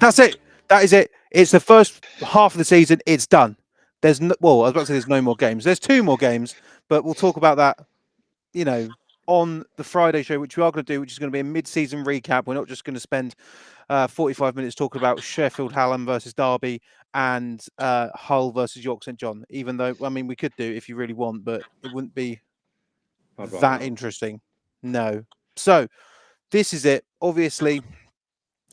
That's it. That is it. It's the first half of the season. It's done. There's I was about to say there's no more games. There's 2 more games, but we'll talk about that, on the Friday show, which we are going to do, which is going to be a mid-season recap. We're not just going to spend 45 minutes talking about Sheffield Hallam versus Derby and Hull versus York St John, even though, we could do if you really want, but it wouldn't be that interesting. No. So this is it. Obviously,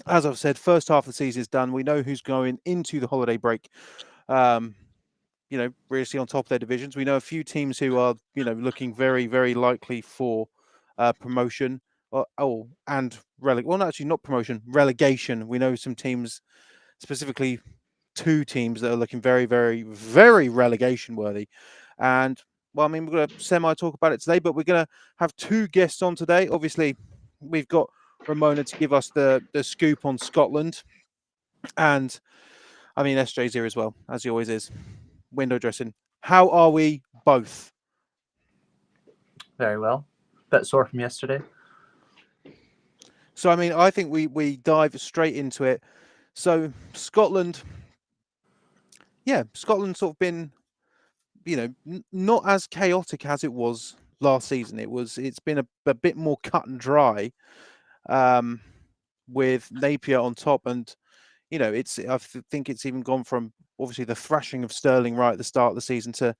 as I've said, first half of the season is done. We know who's going into the holiday break, really on top of their divisions. We know a few teams who are, looking very, very likely for promotion and not promotion, relegation. We know some teams, specifically 2 teams that are looking very, very, very relegation worthy. And we're going to semi-talk about it today, but we're going to have 2 guests on today. Obviously, we've got Ramona to give us the scoop on Scotland. And, SJ's here as well, as he always is. Window dressing. How are we both? Very well. Bit sore from yesterday. So, I think we dive straight into it. So, Scotland sort of been, not as chaotic as it was last season. It's been a bit more cut and dry, with Napier on top, and I think it's even gone from obviously the thrashing of Stirling right at the start of the season to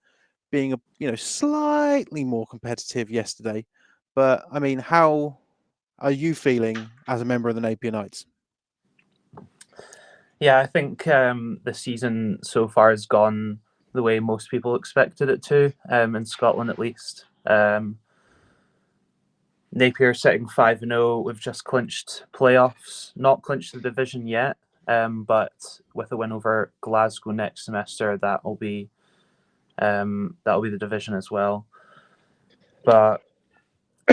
being slightly more competitive yesterday. But how are you feeling as a member of the Napier Knights? Yeah, I think the season so far has gone the way most people expected it to, in Scotland at least. Napier sitting 5-0. We've just clinched playoffs, not clinched the division yet, but with a win over Glasgow next semester, that'll be the division as well. But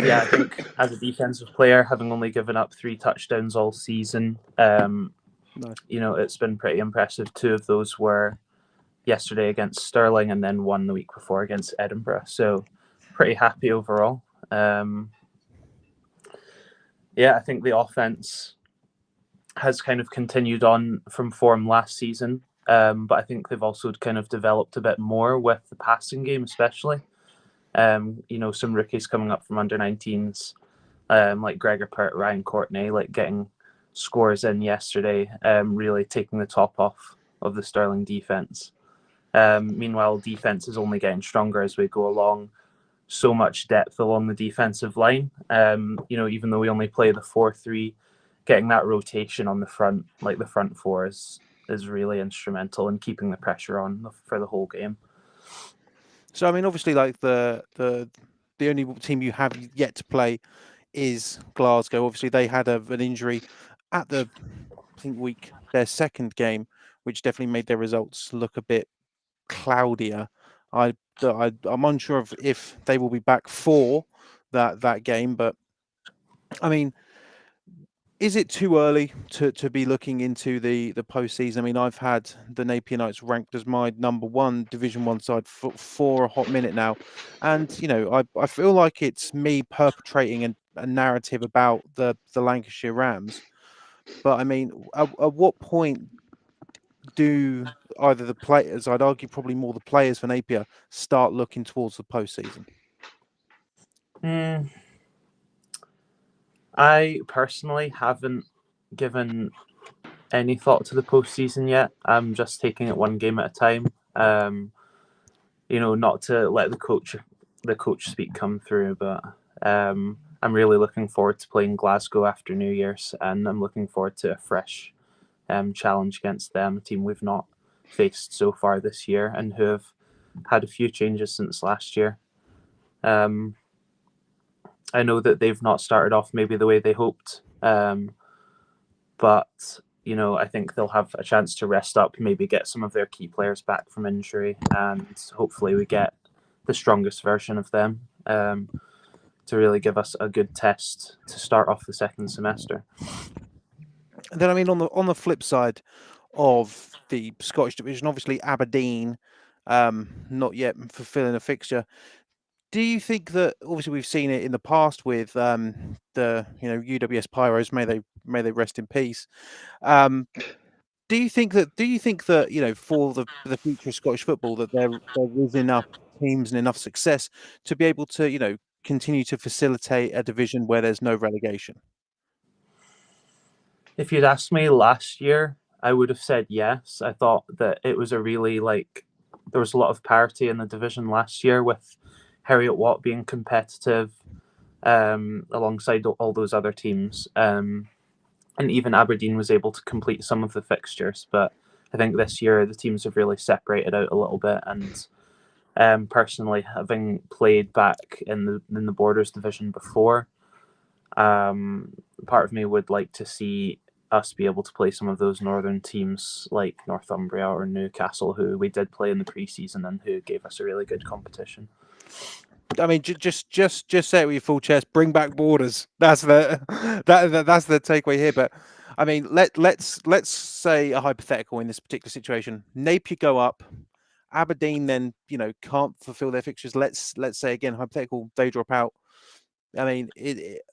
yeah, I think as a defensive player, having only given up 3 touchdowns all season, it's been pretty impressive. 2 of those were yesterday against Stirling, and then 1 the week before against Edinburgh. So pretty happy overall. I think the offense has kind of continued on from form last season, but I think they've also kind of developed a bit more with the passing game, especially. Some rookies coming up from under-19s, like Gregor Pert, Ryan Courtney, like getting scores in yesterday, really taking the top off of the Stirling defence. Meanwhile, defence is only getting stronger as we go along. So much depth along the defensive line. Even though we only play the 4-3, getting that rotation on the front, like the front 4, is really instrumental in keeping the pressure on for the whole game. So obviously, like the only team you have yet to play is Glasgow. Obviously, they had an injury at their second game, which definitely made their results look a bit cloudier. I'm unsure if they will be back for that game, but is it too early to be looking into the postseason? I've had the Napier Knights ranked as my number 1 Division 1 side for a hot minute now, and I feel like it's me perpetrating a narrative about the Lancashire Rams. But at what point do either the players, I'd argue probably more the players for Napier, start looking towards the postseason? I personally haven't given any thought to the postseason yet. I'm just taking it one game at a time. Not to let the coach speak come through, but I'm really looking forward to playing Glasgow after New Year's, and I'm looking forward to a fresh challenge against them, a team we've not faced so far this year and who have had a few changes since last year. I know that they've not started off maybe the way they hoped, but I think they'll have a chance to rest up, maybe get some of their key players back from injury, and hopefully we get the strongest version of them to really give us a good test to start off the second semester. And then, I mean, on the flip side of the Scottish division, obviously Aberdeen, not yet fulfilling a fixture. Do you think that, obviously we've seen it in the past with the UWS Pyros, may they rest in peace. Do you think that for the future of Scottish football that there is enough teams and enough success to be able to continue to facilitate a division where there's no relegation? If you'd asked me last year, I would have said yes. I thought that it was a really there was a lot of parity in the division last year with Heriot Watt being competitive alongside all those other teams. And even Aberdeen was able to complete some of the fixtures. But I think this year the teams have really separated out a little bit. And personally, having played back in the Borders division before, part of me would like to see us be able to play some of those northern teams like Northumbria or Newcastle, who we did play in the pre-season and who gave us a really good competition. I mean, just say it with your full chest. Bring back Borders. That's the that's the takeaway here. But I mean, let's say a hypothetical in this particular situation. Napier go up, Aberdeen then can't fulfil their fixtures. Let's say again hypothetical, they drop out. I mean,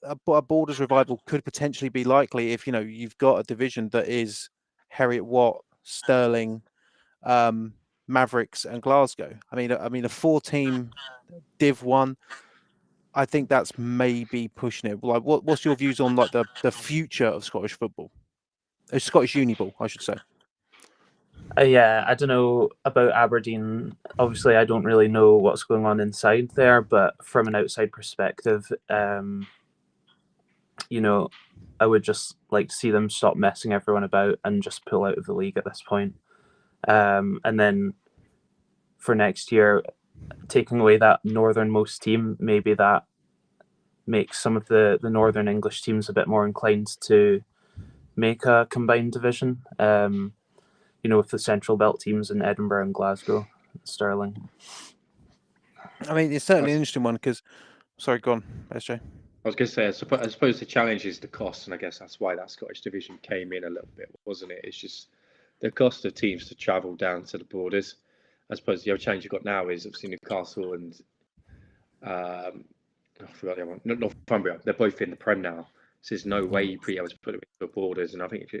a Borders revival could potentially be likely if you've got a division that is Heriot Watt, Stirling, Mavericks, and Glasgow. I mean, a 4-team Div 1. I think that's maybe pushing it. Like, what's your views on the future of Scottish football, Scottish Uniball, I should say? Yeah, I don't know about Aberdeen. Obviously, I don't really know what's going on inside there, but from an outside perspective, I would just like to see them stop messing everyone about and just pull out of the league at this point. And then for next year, taking away that northernmost team, maybe that makes some of the Northern English teams a bit more inclined to make a combined division. With the Central Belt teams in Edinburgh and Glasgow, Stirling. I mean, it's certainly an interesting one because, sorry, go on, SJ. I was going to say, I suppose the challenge is the cost, and I guess that's why that Scottish division came in a little bit, wasn't it? It's just the cost of teams to travel down to the Borders. I suppose the other challenge you've got now is obviously Newcastle and I forgot the other one, Northumbria. They're both in the Prem now, so there's no way you'd be able to put it into the Borders. And I think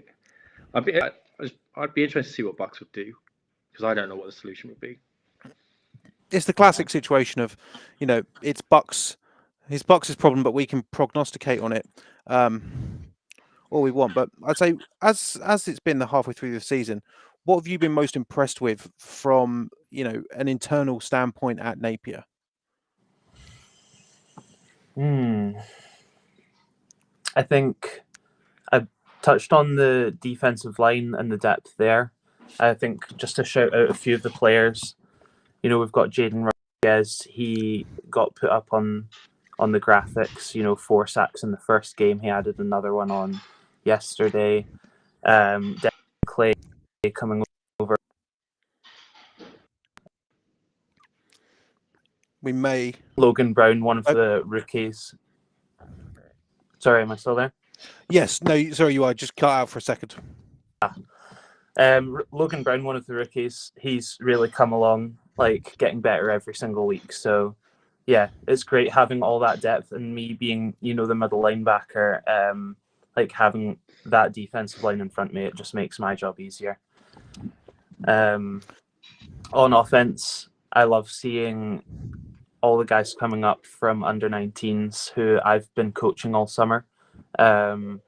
I'd be interested to see what Bucks would do, because I don't know what the solution would be. It's the classic situation of, it's Bucks. It's Bucks' problem, but we can prognosticate on it all we want. But I'd say, as it's been the halfway through the season, what have you been most impressed with from an internal standpoint at Napier? I think I touched on the defensive line and the depth there. I think just to shout out a few of the players, we've got Jaden Rodriguez. He got put up on the graphics, 4 sacks in the first game. He added another one on yesterday. Declan Clay coming over. We may. Logan Brown, one of the rookies. Sorry, am I still there? Yes. No, sorry, you are. Just cut out for a second. Logan Brown, one of the rookies, he's really come along, getting better every single week. So, yeah, it's great having all that depth, and me being, the middle linebacker, having that defensive line in front of me, it just makes my job easier. On offense, I love seeing all the guys coming up from under-19s who I've been coaching all summer, and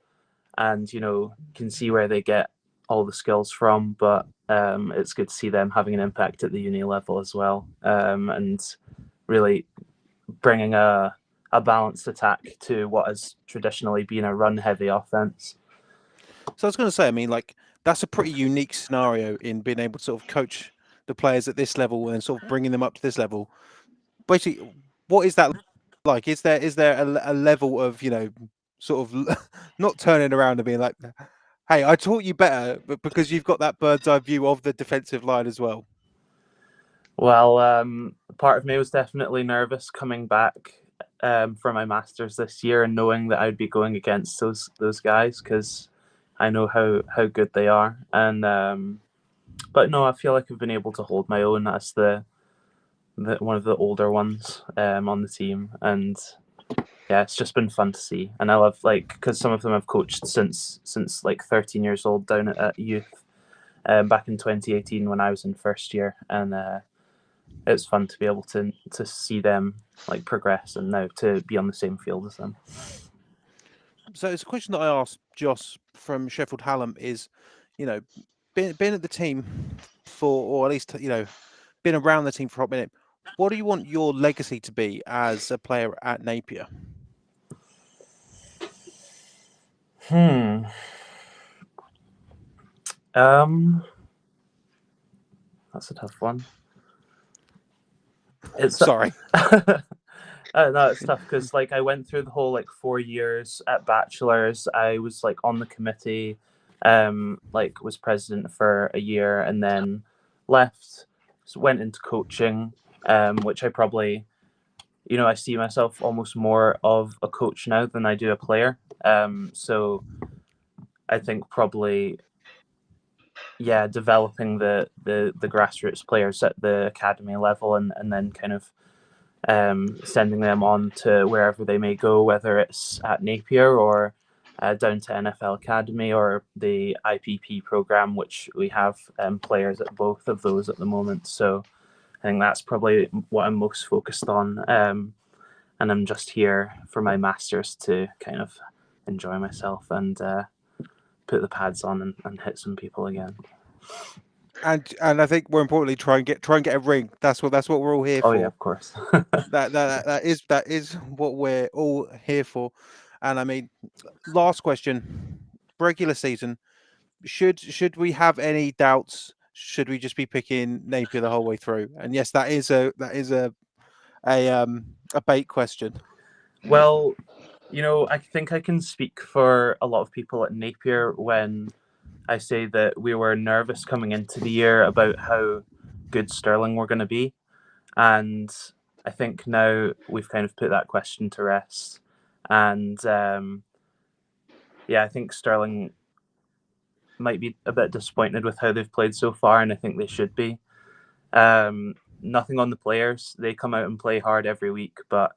can see where they get all the skills from, but it's good to see them having an impact at the uni level as well, and really bringing a a balanced attack to what has traditionally been a run-heavy offense. So I was going to say, I mean, like that's a pretty unique scenario in being able to sort of coach the players at this level and sort of bringing them up to this level. Basically, what is that like? Is there a level of, you know, sort of not turning around and being like, hey, I taught you better, but because you've got that bird's eye view of the defensive line as well? Well, part of me was definitely nervous coming back for my masters this year and knowing that I'd be going against those guys, because I know how good they are. And but no, I feel like I've been able to hold my own as the one of the older ones on the team, and yeah, it's just been fun to see. And I love, like, because some of them I've coached since like 13 years old down at youth, back in 2018 when I was in first year, and it's fun to be able to see them like progress and now to be on the same field as them. So it's a question that I asked Joss from Sheffield Hallam is, you know, been at the team for, or at least, you know, been around the team for a hot minute. What do you want your legacy to be as a player at Napier? That's a tough one. It's Sorry. No, it's tough because like I went through the whole like 4 years at bachelors. I was like on the committee, like was president for a year and then left, went into coaching, which I probably, you know, I see myself almost more of a coach now than I do a player. So I think probably, yeah, developing the grassroots players at the academy level and then kind of sending them on to wherever they may go, whether it's at Napier or down to NFL Academy or the IPP program, which we have players at both of those at the moment. So I think that's probably what I'm most focused on. And I'm just here for my masters to kind of enjoy myself and put the pads on and hit some people again. And I think more importantly, try and get a ring. That's what we're all here for. Oh yeah, of course. that is what we're all here for. And I mean, last question: regular season. Should we have any doubts? Should we just be picking Napier the whole way through? And yes, that is a bait question. Well, you know, I think I can speak for a lot of people at Napier when I say that we were nervous coming into the year about how good Stirling were going to be. And I think now we've kind of put that question to rest. And yeah, I think Stirling might be a bit disappointed with how they've played so far, and I think they should be. Nothing on the players. They come out and play hard every week, but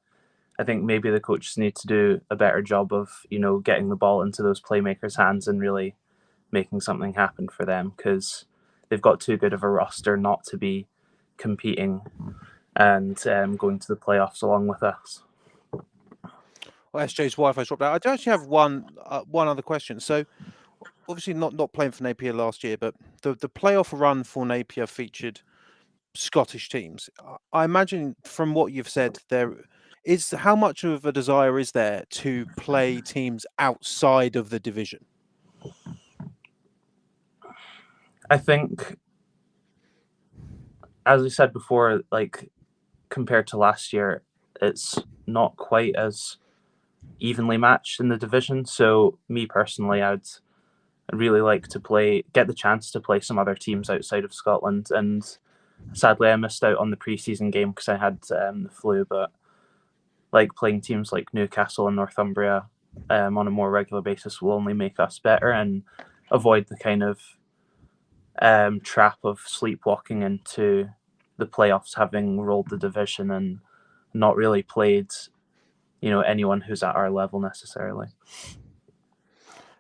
I think maybe the coaches need to do a better job of, you know, getting the ball into those playmakers' hands and really making something happen for them, because they've got too good of a roster not to be competing and going to the playoffs along with us. Well, SJ's Wi-Fi dropped out. I do actually have one other question. So, obviously not playing for Napier last year, but the playoff run for Napier featured Scottish teams. I imagine from what you've said, there is, how much of a desire is there to play teams outside of the division? I think, as I said before, like compared to last year, it's not quite as evenly matched in the division. So me personally, I'd really like to get the chance to play some other teams outside of Scotland. And sadly, I missed out on the preseason game because I had the flu. But like playing teams like Newcastle and Northumbria on a more regular basis will only make us better and avoid the kind of trap of sleepwalking into the playoffs, having rolled the division and not really played, you know, anyone who's at our level necessarily.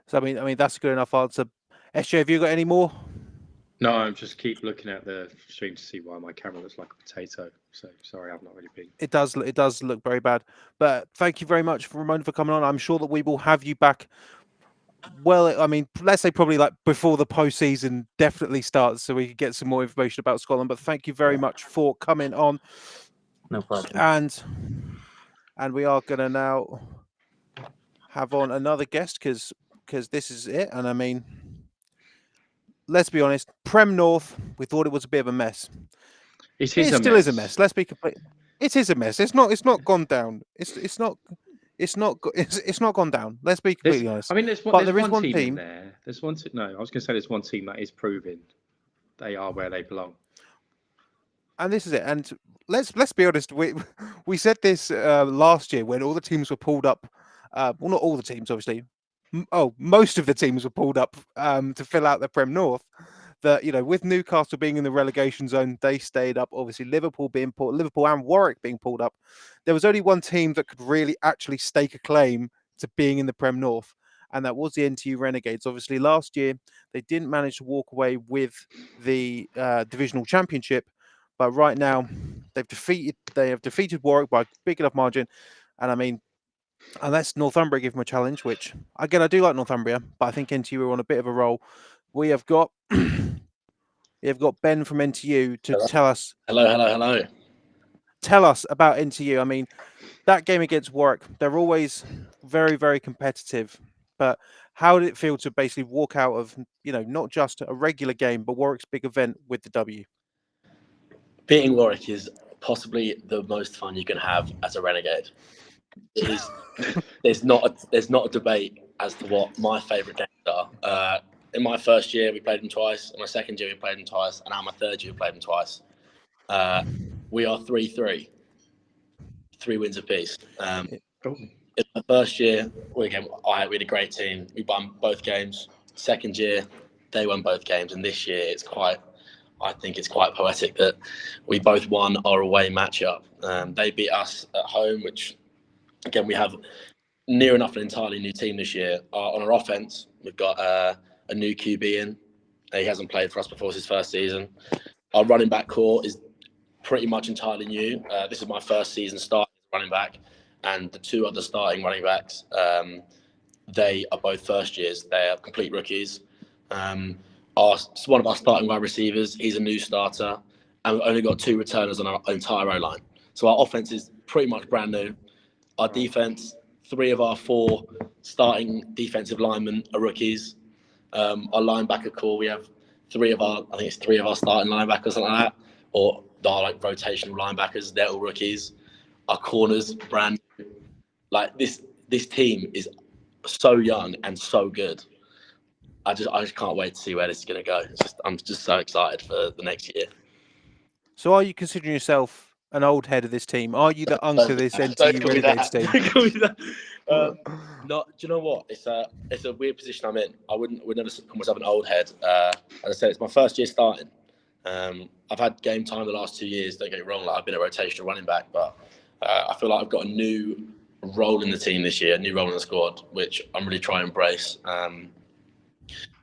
So I mean that's a good enough answer. SJ, have you got any more? No, I'm just keep looking at the stream to see why my camera looks like a potato. So sorry, I've not really been. It does look very bad. But thank you very much for Ramona for coming on. I'm sure that we will have you back. Well, I mean, let's say probably like before the postseason definitely starts, so we can get some more information about Scotland. But thank you very much for coming on. No problem. and we are going to now have on another guest because this is it. And I mean, let's be honest, Prem North, we thought it was a bit of a mess. It still is a mess. Let's be complete. It is a mess. It's not gone down. It's not gone down. Let's be completely honest. I mean, there's one team in there. There's one. No, I was going to say there's one team that is proving they are where they belong. And this is it. And let's be honest. We said this last year when all the teams were pulled up. Well, not all the teams, obviously. Most of the teams were pulled up to fill out the Prem North. That, you know, with Newcastle being in the relegation zone, they stayed up. Obviously, Liverpool and Warwick being pulled up. There was only one team that could really actually stake a claim to being in the Prem North, and that was the NTU Renegades. Obviously, last year they didn't manage to walk away with the divisional championship, but right now they have defeated Warwick by a big enough margin, and I mean, unless Northumbria give them a challenge, which again I do like Northumbria, but I think NTU are on a bit of a roll. We have got Ben from NTU to tell us. Hello. Tell us about NTU. I mean, that game against Warwick, they're always very, very competitive. But how did it feel to basically walk out of, you know, not just a regular game, but Warwick's big event with the W? Beating Warwick is possibly the most fun you can have as a Renegade. It is. There's not a debate as to what my favourite games are. In my first year, we played them twice. In my second year, we played them twice. And now my third year, we played them twice. We are 3-3. 3 wins apiece. In my first year, we had a great team. We won both games. Second year, they won both games. And this year, I think it's quite poetic that we both won our away matchup. They beat us at home, which, again, we have near enough an entirely new team this year. On our offense, we've got a new QB in. He hasn't played for us before his first season. Our running back core is pretty much entirely new. This is my first season starting running back, and the 2 other starting running backs, they are both first years. They are complete rookies. One of our starting wide receivers, he's a new starter, and we've only got 2 returners on our entire O-line. So our offense is pretty much brand new. Our defense, 3 of our 4 starting defensive linemen are rookies. Our linebacker core, we have 3 of our starting linebackers, something like that, or our like rotational linebackers. They're all rookies. Our corners, brand new. Like this team is so young and so good. I just can't wait to see where this is going to go. I'm just so excited for the next year. So, are you considering yourself an old head of this team? Are you the unk of this NTU Renegades team? No, do you know what? It's a weird position I'm in. I would never call myself an old head. As I said, it's my first year starting. I've had game time the last 2 years. Don't get me wrong. Like, I've been a rotational running back, but I feel like I've got a new role in the team this year, a new role in the squad, which I'm really trying to embrace.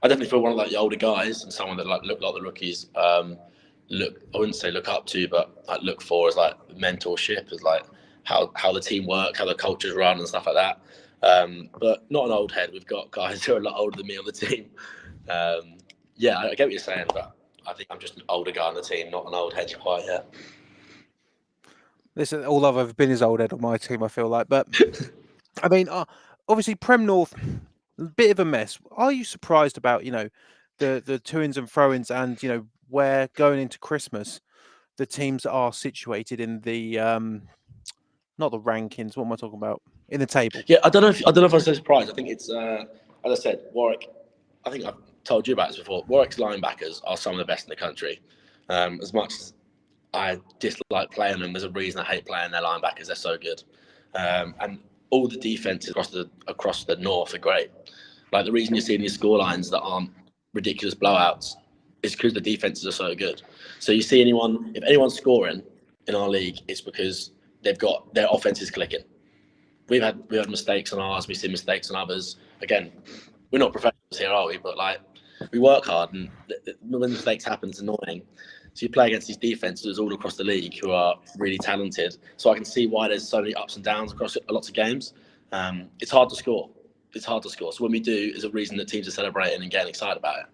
I definitely feel one of like the older guys and someone that like look like the rookies. I wouldn't say look up to, but like look for as like mentorship, as like how the team works, how the culture's run and stuff like that. But not an old head. We've got guys who are a lot older than me on the team. Yeah, I get what you're saying, but I think I'm just an older guy on the team, not an old head quite yet. Listen, all I've ever been is old head on my team, I feel like. But I mean, obviously Prem North, a bit of a mess. Are you surprised about, you know, the to-ins and throw-ins and, you know, where going into Christmas the teams are situated in the not the rankings, what am I talking about? In the table. Yeah, I don't know if I'm so surprised. I think it's as I said, Warwick, I think I've told you about this before. Warwick's linebackers are some of the best in the country. As much as I dislike playing them, there's a reason I hate playing their linebackers. They're so good. And all the defenses across the north are great. Like the reason you're seeing these score lines that aren't ridiculous blowouts is because the defenses are so good. So you see if anyone's scoring in our league, it's because they've got their offense is clicking. We've had mistakes on ours. We see mistakes on others. Again, we're not professionals here, are we? But like we work hard, and when mistakes happen, it's annoying. So you play against these defenses all across the league who are really talented. So I can see why there's so many ups and downs across lots of games. It's hard to score. So when we do, is a reason that teams are celebrating and getting excited about it.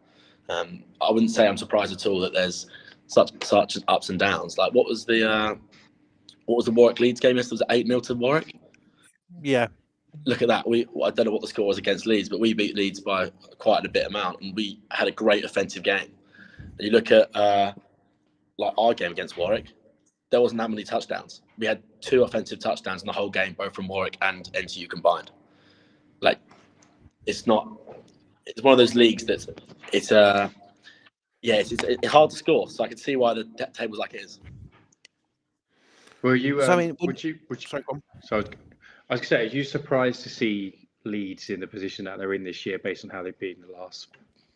I wouldn't say I'm surprised at all that there's such ups and downs. Like what was the Warwick Leeds game yesterday? Was it 8-0 to Warwick? Yeah. Look at that. I don't know what the score was against Leeds, but we beat Leeds by quite a bit amount, and we had a great offensive game. And you look at like our game against Warwick, there wasn't that many touchdowns. We had 2 offensive touchdowns in the whole game, both from Warwick and NTU combined. Like, it's one of those leagues that's it's hard to score. So I can see why the table's like it is. Were you? So, I mean, sorry, I was going to say, are you surprised to see Leeds in the position that they're in this year, based on how they've been the last,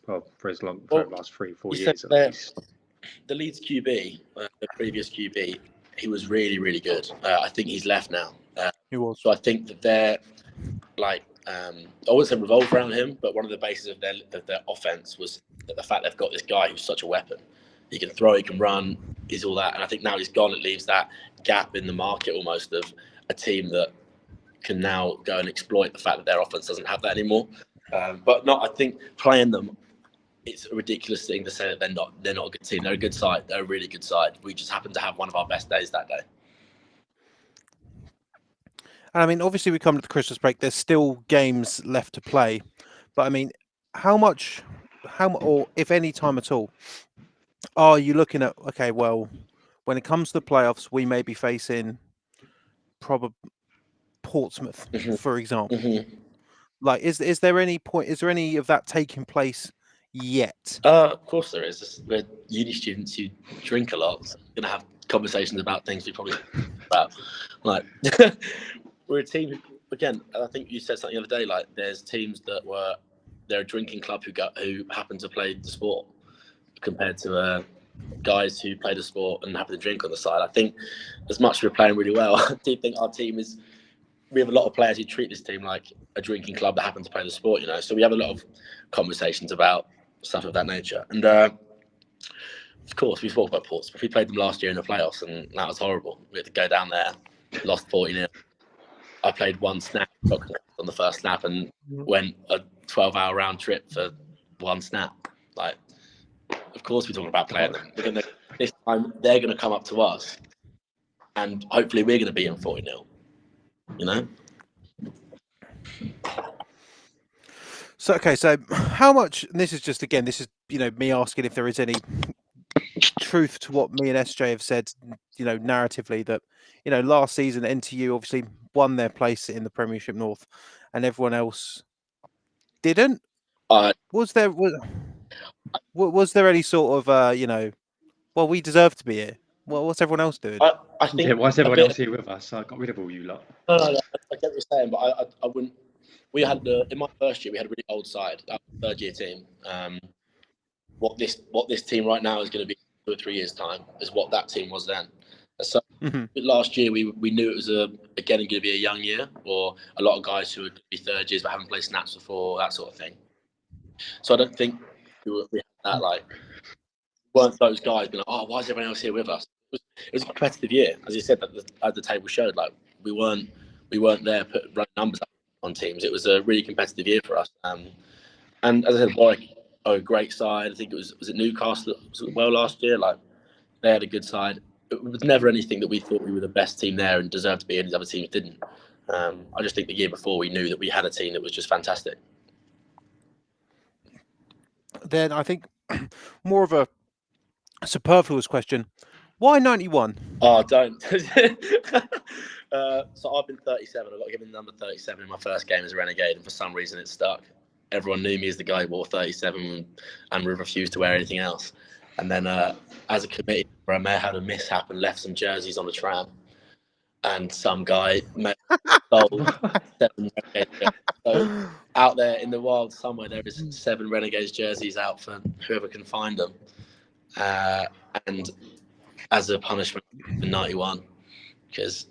last 3-4 years at least? The Leeds QB, the previous QB, he was really, really good. I think he's left now. He was. So I think that they're like, I wouldn't say revolve around him, but one of the bases of their offense was that the fact they've got this guy who's such a weapon. He can throw, he can run, he's all that. And I think now he's gone, it leaves that gap in the market almost of a team that can now go and exploit the fact that their offense doesn't have that anymore. But I think playing them, it's a ridiculous thing to say that they're not a good team. They're a good side. They're a really good side. We just happen to have one of our best days that day. And I mean, obviously, we come to the Christmas break. There's still games left to play, but I mean, how much, or if any time at all, are you looking at? Okay, well, when it comes to the playoffs, we may be facing probably Portsmouth, for example. Like, is there any point? Is there any of that taking place yet? Of course there is. We're uni students who drink a lot. So we're gonna have conversations about things we probably about. Like, we're a team who, again, I think you said something the other day. Like, there's teams that they're a drinking club who happen to play the sport, compared to guys who play the sport and happen to drink on the side. I think as much as we're playing really well, I do think our team is. We have a lot of players who treat this team like a drinking club that happen to play the sport, So we have a lot of conversations about stuff of that nature. And of course, we spoke about Portsmouth. We played them last year in the playoffs, and that was horrible. We had to go down there, lost 40-0. I played one snap on the first snap and went a 12-hour round trip for one snap. Like, of course, we're talking about playing them. This time, they're going to come up to us, and hopefully, we're going to beat them 40-0. So, okay, so how much, and this is just, again, this is, me asking if there is any truth to what me and SJ have said, narratively, that, last season, NTU obviously won their place in the Premiership North and everyone else didn't. Was there any sort of, well, we deserve to be here? Well, what's everyone else doing? I think. Why is everyone else here with us? I got rid of all you lot. No, I get what you're saying, but I wouldn't. We had in my first year, we had a really old side, our third-year team. What this team right now is going to be 2 or 3 years' time is what that team was then. So last year, we knew it was again going to be a young year, or a lot of guys who would be third years but haven't played snaps before, that sort of thing. So I don't think we had that, like, weren't those guys being like, oh, why is everyone else here with us? It was a competitive year, as you said, as the table showed. Like, we weren't there running numbers up on teams. It was a really competitive year for us. And as I said, Warwick are a great side. I think was it Newcastle well last year. Like, they had a good side. It was never anything that we thought we were the best team there and deserved to be. Any other teams didn't. I just think the year before we knew that we had a team that was just fantastic. Then I think more of a superfluous question. Why 91? Oh, don't. So I've been 37. I got given the number 37 in my first game as a Renegade, and for some reason it stuck. Everyone knew me as the guy who wore 37 and refused to wear anything else. And then as a committee, I may have had a mishap and left some jerseys on the tram. And some guy stole 7 Renegades jerseys. So out there in the wild somewhere, there is 7 Renegades jerseys out for whoever can find them. And as a punishment for 91, because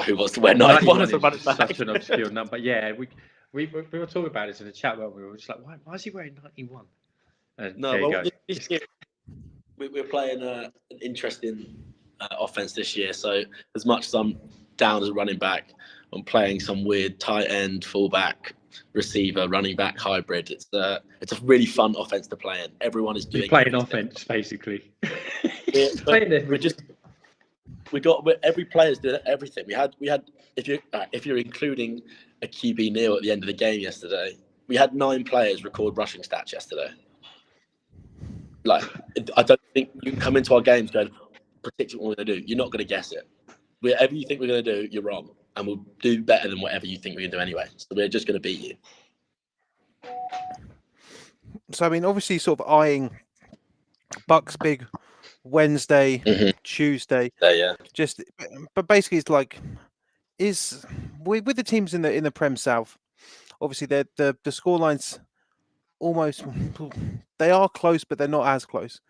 who wants to wear 91 as a running back? Such an obscure number. Yeah, we were talking about it in the chat, weren't we? We were just like, why is he wearing 91? This year we're playing an interesting offense this year. So as much as I'm down as a running back, I'm playing some weird tight end, fullback, receiver, running back hybrid. It's a really fun offense to play in. Everyone is doing. You're playing offense, basically. We're just every player's doing everything. We had if you're including a QB Neil at the end of the game yesterday, we had 9 players record rushing stats yesterday. Like, I don't think you can come into our games going predicting what we're going to do. You're not going to guess it. Whatever you think we're going to do, you're wrong, and we'll do better than whatever you think we're going to do anyway. So we're just going to beat you. So I mean, obviously, sort of eyeing Bucks big Wednesday, Tuesday. Yeah. But basically, it's like with the teams in the Prem South. Obviously, the scorelines almost they are close, but they're not as close.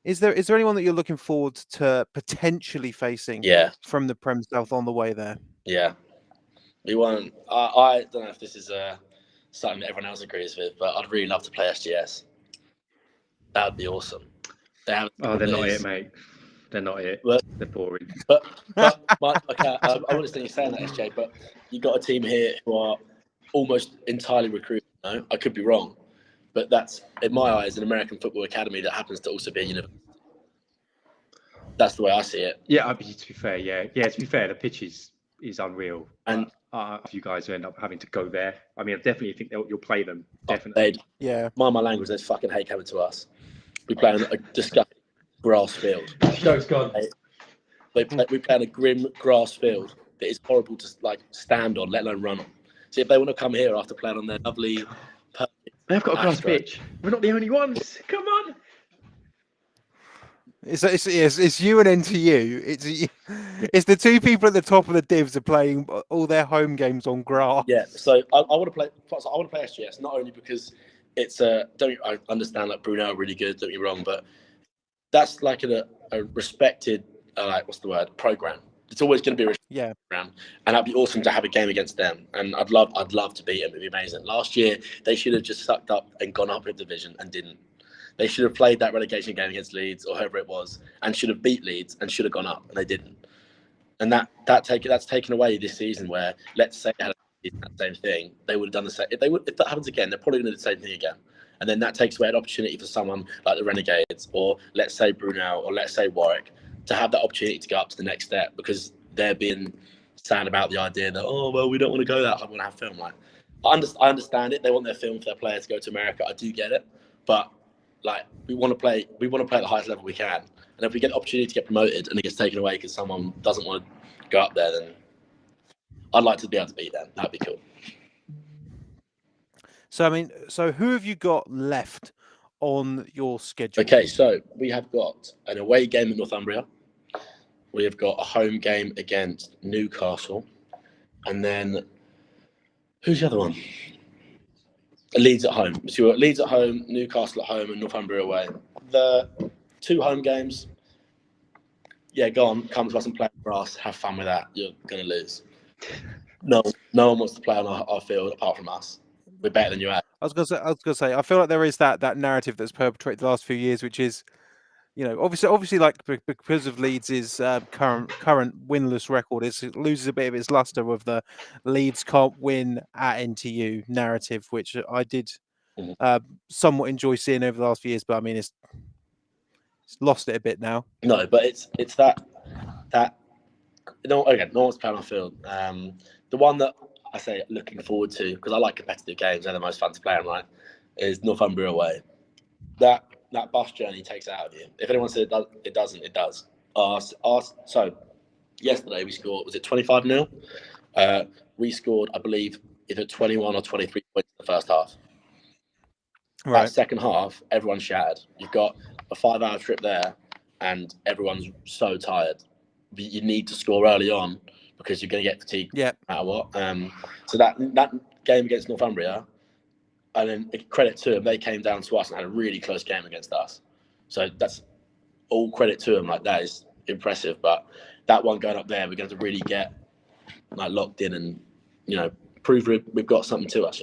Is there anyone that you're looking forward to potentially facing? Yeah. From the Prem South on the way there. Yeah. We won't. I don't know if this is something that everyone else agrees with, but I'd really love to play SGS. That would be awesome. They're not it, mate. They're not it. Well, they're boring. But okay, I understand you saying that, SJ, but you got a team here who are almost entirely recruited. No, I could be wrong, but that's, in my eyes, an American football academy that happens to also be a university. That's the way I see it. Yeah, to be fair, to be fair, the pitch is unreal. And if you guys end up having to go there, I mean, I definitely think you'll play them. Definitely. Yeah. Mind my language, they fucking hate coming to us. We play on a disgusting grass field. Show's gone. We play on a grim grass field that is horrible to stand on, let alone run on. So if they want to come here after playing on their lovely, they've got a grass pitch. We're not the only ones. Come on. It's you and NTU. It's the two people at the top of the divs are playing all their home games on grass. Yeah, so I want to play. I want to play SGS not only because it's I understand like Brunel are really good. Don't get me wrong, but that's like a respected program. It's always going to be a respected program, and that'd be awesome to have a game against them. And I'd love to beat them. It'd be amazing. Last year they should have just sucked up and gone up a division and didn't. They should have played that relegation game against Leeds or whoever it was, and should have beat Leeds and should have gone up, and they didn't. And that's taken away this season. Where let's say they had that same thing, they would have done the same. If that happens again, they're probably going to do the same thing again. And then that takes away an opportunity for someone like the Renegades, or let's say Brunel, or let's say Warwick, to have that opportunity to go up to the next step, because they're being sad about the idea that we don't want to go that high, we want to have film. Like, I understand it. They want their film for their players to go to America. I do get it, but like we want to play at the highest level we can. And if we get the opportunity to get promoted and it gets taken away because someone doesn't want to go up there, then I'd like to be able to beat them. That'd be cool. So, I mean, who have you got left on your schedule? Okay, so we have got an away game at Northumbria. We have got a home game against Newcastle. And then, who's the other one? Leeds at home. So you've got Leeds at home, Newcastle at home, and Northumbria away. The 2 home games, go on, come to us and play grass. Have fun with that. You're going to lose. No one wants to play on our field apart from us. We're better than you are. I was gonna say. I feel like there is that narrative that's perpetrated the last few years, which is, obviously, like because of Leeds' current winless record, it loses a bit of its luster of the Leeds can't win at NTU narrative, which I did somewhat enjoy seeing over the last few years. But I mean, it's lost it a bit now. No, but it's that no one's playing on field. The one that I say looking forward to, because I like competitive games, they're the most fun to play on, right, is Northumbria away. That bus journey takes it out of you. If anyone said it doesn't, it does. So yesterday we scored, was it 25-0? We scored, I believe, either 21 or 23 points in the first half. Right. That second half, everyone's shattered. You've got a 5-hour trip there and everyone's so tired. You need to score early on because you're going to get fatigued no matter what. So that game against Northumbria, and then credit to them, they came down to us and had a really close game against us. So that's all credit to them. Like, that is impressive. But that one going up there, we're going to really get locked in and prove we've got something to us.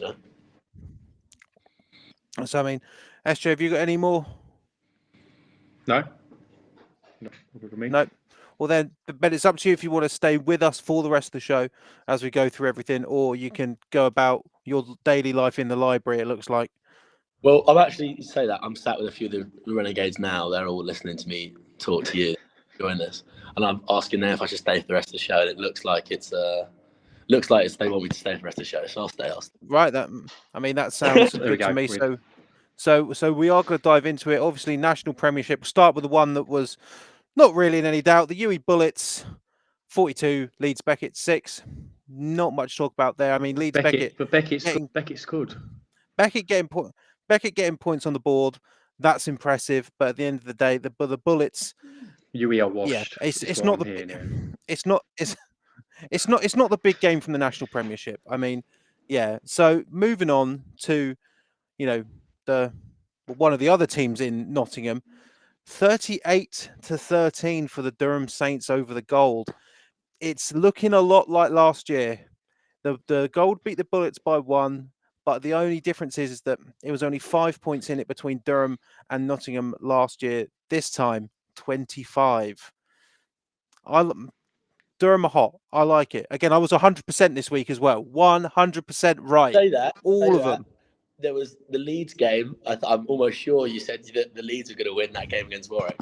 So I mean, SJ, have you got any more? No. No. Well then, but it's up to you if you want to stay with us for the rest of the show as we go through everything, or you can go about your daily life in the library, it looks like. Well, I'm actually say that I'm sat with a few of the Renegades now. They're all listening to me talk to you during this. and I'm asking them if I should stay for the rest of the show, and it looks like they want me to stay for the rest of the show, so I'll stay. Right. That sounds There we good to go. me. So we are going to dive into it. Obviously, National Premiership. We'll start with the one that was not really in any doubt. The UE Bullets, 42, Leeds Beckett 6. Not much to talk about there. I mean, Leeds Beckett. But Beckett's good. Beckett getting points on the board. That's impressive. But at the end of the day, the Bullets. UE are washed. Yeah, it's not it's not the big game from the National Premiership. I mean, yeah. So moving on to, the one of the other teams in Nottingham, 38-13 for the Durham Saints over the Gold. It's looking a lot like last year. The Gold beat the Bullets by 1, but the only difference is that it was only 5 points in it between Durham and Nottingham last year. This time, 25. Durham are hot. I like it. Again, I was 100% this week as well. 100% right. Say that. All of them. There was the Leeds game. I'm almost sure you said that the Leeds are going to win that game against Warwick.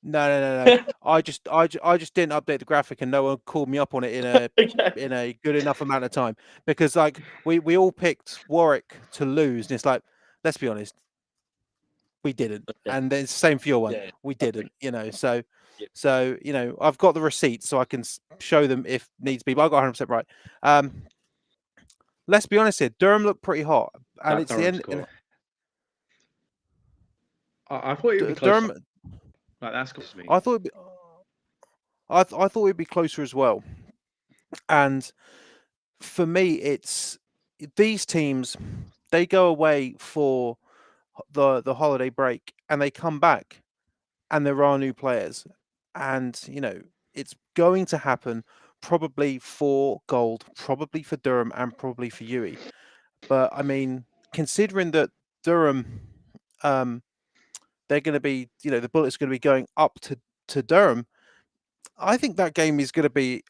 No. I just didn't update the graphic, and no one called me up on it in a good enough amount of time, because like we all picked Warwick to lose, and it's like, let's be honest, we didn't. Okay. And it's the same for your one. Yeah. We didn't. So I've got the receipts, so I can show them if needs be. But I got 100% right. Let's be honest here. Durham looked pretty hot, and it's the end. I thought it would be close. Durham. Like, that's good to me. I thought it'd be closer as well. And for me, it's these teams. They go away for the holiday break, and they come back, and there are new players, and it's going to happen. Probably for Gold, probably for Durham, and probably for UE. But I mean, considering that Durham, they're going to be, the Bullets are going to be going up to Durham. I think that game is going to be,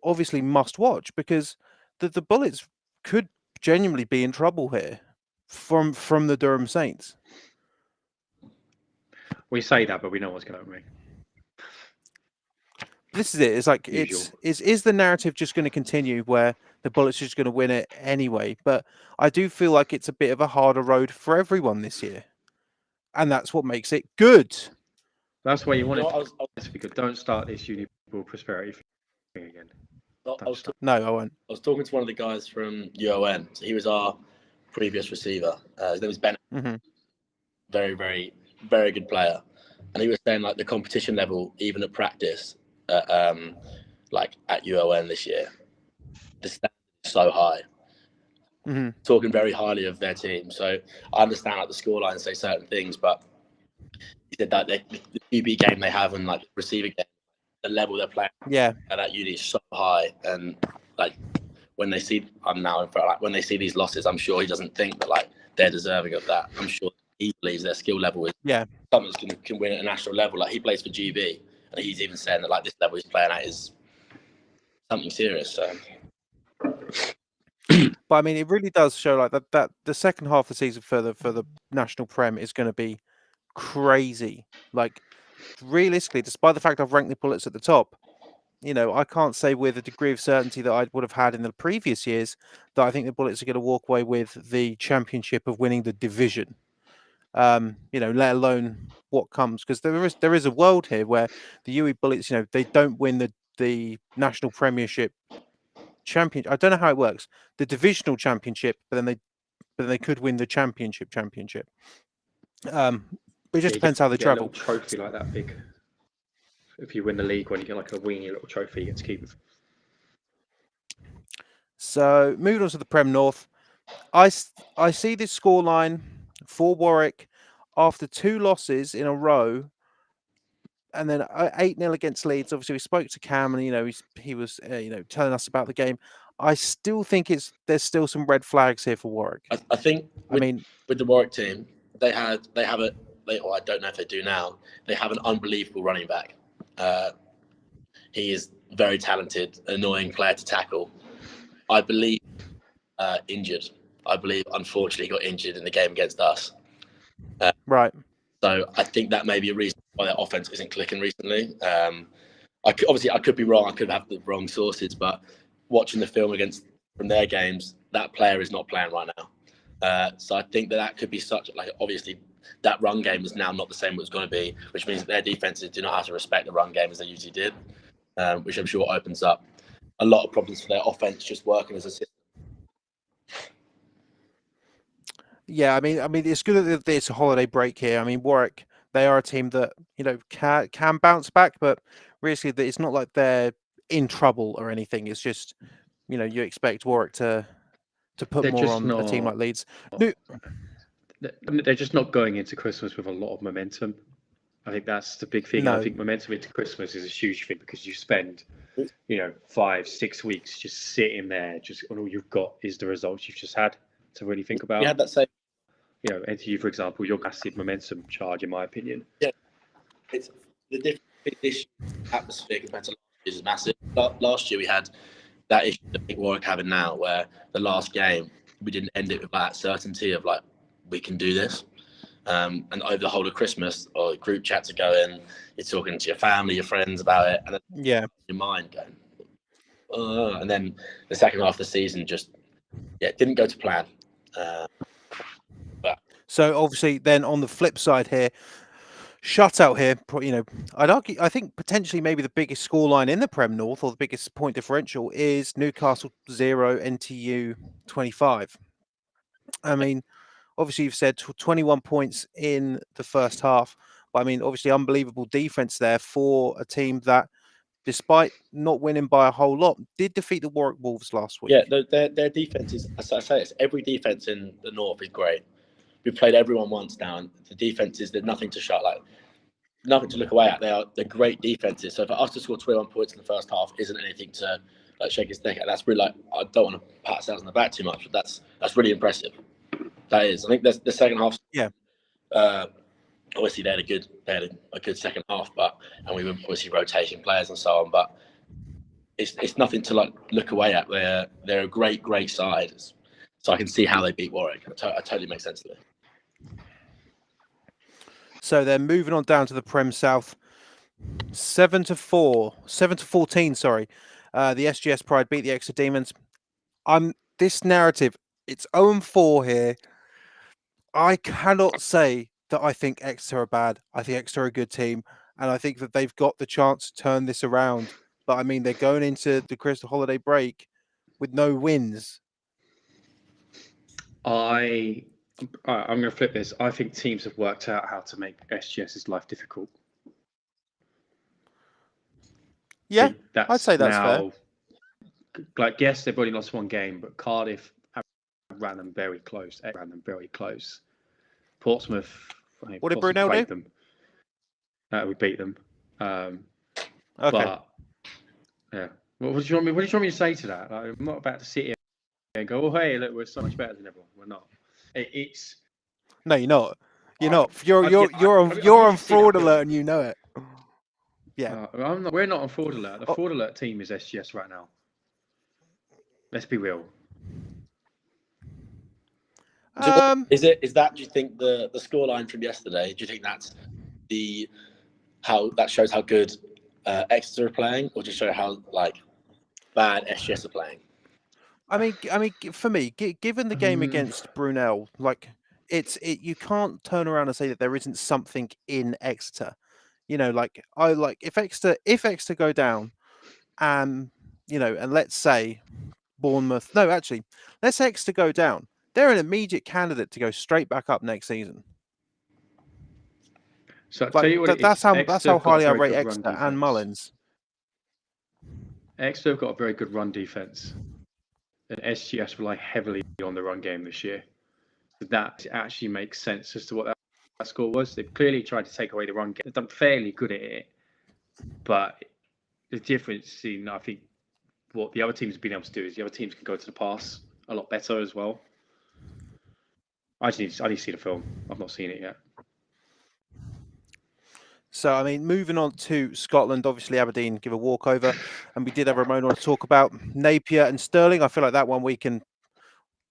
obviously must watch, because the Bullets could genuinely be in trouble here from the Durham Saints. We say that, but we know what's going to happen. This is it. It's like is the narrative just going to continue where the Bullets are just going to win it anyway? But I do feel like it's a bit of a harder road for everyone this year, and that's what makes it good. That's why you want it to be good. Don't start this Uniball prosperity thing again. No, I won't. I was talking to one of the guys from UON. So he was our previous receiver. His name was Ben. Mm-hmm. Very, very, very good player. And he was saying like the competition level, even at practice, like at UON this year, the standard is so high. Mm-hmm. Talking very highly of their team. So I understand like the scoreline say certain things, but he said that the QB game they have and like the receiver game, the level they're playing at that uni is so high. And like when they see when they see these losses, I'm sure he doesn't think that like they're deserving of that. I'm sure he believes their skill level is something that can win at a national level. Like he plays for GB, and he's even saying that like this level he's playing at is something serious. So. But I mean, it really does show like that the second half of the season for the National Prem is going to be crazy. Like realistically, despite the fact I've ranked the Bullets at the top, I can't say with a degree of certainty that I would have had in the previous years that I think the Bullets are going to walk away with the championship of winning the division. Let alone what comes, because there is a world here where the UE Bullets, they don't win the National Premiership championship. I don't know how it works. The divisional championship, but then they could win the championship. It just depends how they travel. A trophy like that big. If you win the league, when you get like a weenie little trophy, you get to keep it. So moving on to the Prem North, I see this scoreline for Warwick after 2 losses in a row, and then 8-0 against Leeds. Obviously, we spoke to Cam, and he was telling us about the game. I still think there's still some red flags here for Warwick. I think. With the Warwick team, they have it. Or I don't know if they do now. They have an unbelievable running back. He is very talented, annoying player to tackle. I believe injured. I believe unfortunately he got injured in the game against us. Right. So I think that may be a reason why their offense isn't clicking recently. obviously I could be wrong. I could have the wrong sources, but watching the film from their games, that player is not playing right now. So I think that could be obviously that run game is now not the same what it's going to be, which means that their defenses do not have to respect the run game as they usually did, which I'm sure opens up a lot of problems for their offense just working as a system. Yeah, I mean, it's good that it's a holiday break here. I mean, Warwick, they are a team that can bounce back, but realistically, it's not like they're in trouble or anything. It's just you expect Warwick to put They're more just on a team not- like Leeds. They're just not going into Christmas with a lot of momentum. I think that's the big thing. No. I think momentum into Christmas is a huge thing because you spend, 5-6 weeks just sitting there, and all you've got is the results you've just had to really think about. We had that same. NTU, for example, your massive momentum charge, in my opinion. Yeah, it's the difference this atmosphere compared to last year is massive. Last year we had that issue that Warwick having now, where the last game we didn't end it with that certainty of we can do this. And over the whole of Christmas, or group chats are going, you're talking to your family, your friends about it, and then your mind going, and then the second half of the season just didn't go to plan. So obviously, then on the flip side here, shutout here. I'd argue. I think potentially maybe the biggest scoreline in the Prem North, or the biggest point differential, is Newcastle 0, NTU 25. I mean, obviously you've said 21 points in the first half, but I mean, obviously unbelievable defense there for a team that, despite not winning by a whole lot, did defeat the Warwick Wolves last week. Yeah, their defense is, as I say, every defense in the North is great. We've played everyone once now, and the defenses, there's nothing to nothing to look away at. They're great defenses. So for us to score 21 points in the first half isn't anything to shake his neck at. That's really I don't want to pat ourselves on the back too much, but that's really impressive. That is. I think the second half. Yeah. Obviously they had a good second half, and we were obviously rotating players and so on, but it's nothing to look away at. They're a great side. So I can see how they beat Warwick. It totally makes sense to me. So they're moving on down to the Prem South, 7-14. Sorry, the SGS Pride beat the Exeter Demons. This narrative. It's 0-4 here. I cannot say that I think Exeter are bad. I think Exeter are a good team, and I think that they've got the chance to turn this around. But I mean, they're going into the Christmas holiday break with no wins. I'm going to flip this. I think teams have worked out how to make SGS's life difficult. Yeah, I'd say that's fair. Yes, they've only lost one game, but Cardiff ran them very close. Portsmouth. What did Brunel do? We beat them. Okay. But yeah, what do you want me to say to that? I'm not about to sit here and go, "Oh, hey, look, we're so much better than everyone." We're not. No, you're not. You're not. You're on fraud alert, and you know it. Yeah. We're not on fraud alert. The fraud alert team is SGS right now. Let's be real. Is that? Do you think the scoreline from yesterday? Do you think that's how that shows how good Exeter are playing, or just show how bad SGS are playing? I mean, for me, given the game against Brunel, you can't turn around and say that there isn't something in Exeter. If Exeter go down, and let's say Bournemouth. No, actually, let's Exeter go down. They're an immediate candidate to go straight back up next season. So I'll tell you what, that's how highly I rate Exeter and Mullins. Exeter have got a very good run defense, and SGS rely heavily on the run game this year. So that actually makes sense as to what that score was. They've clearly tried to take away the run game. They've done fairly good at it, but the difference in, I think, what the other teams have been able to do is the other teams can go to the pass a lot better as well. I need to see the film. I've not seen it yet. So, I mean, moving on to Scotland, obviously Aberdeen give a walkover, and we did have Ramona to talk about Napier and Stirling. I feel like that one I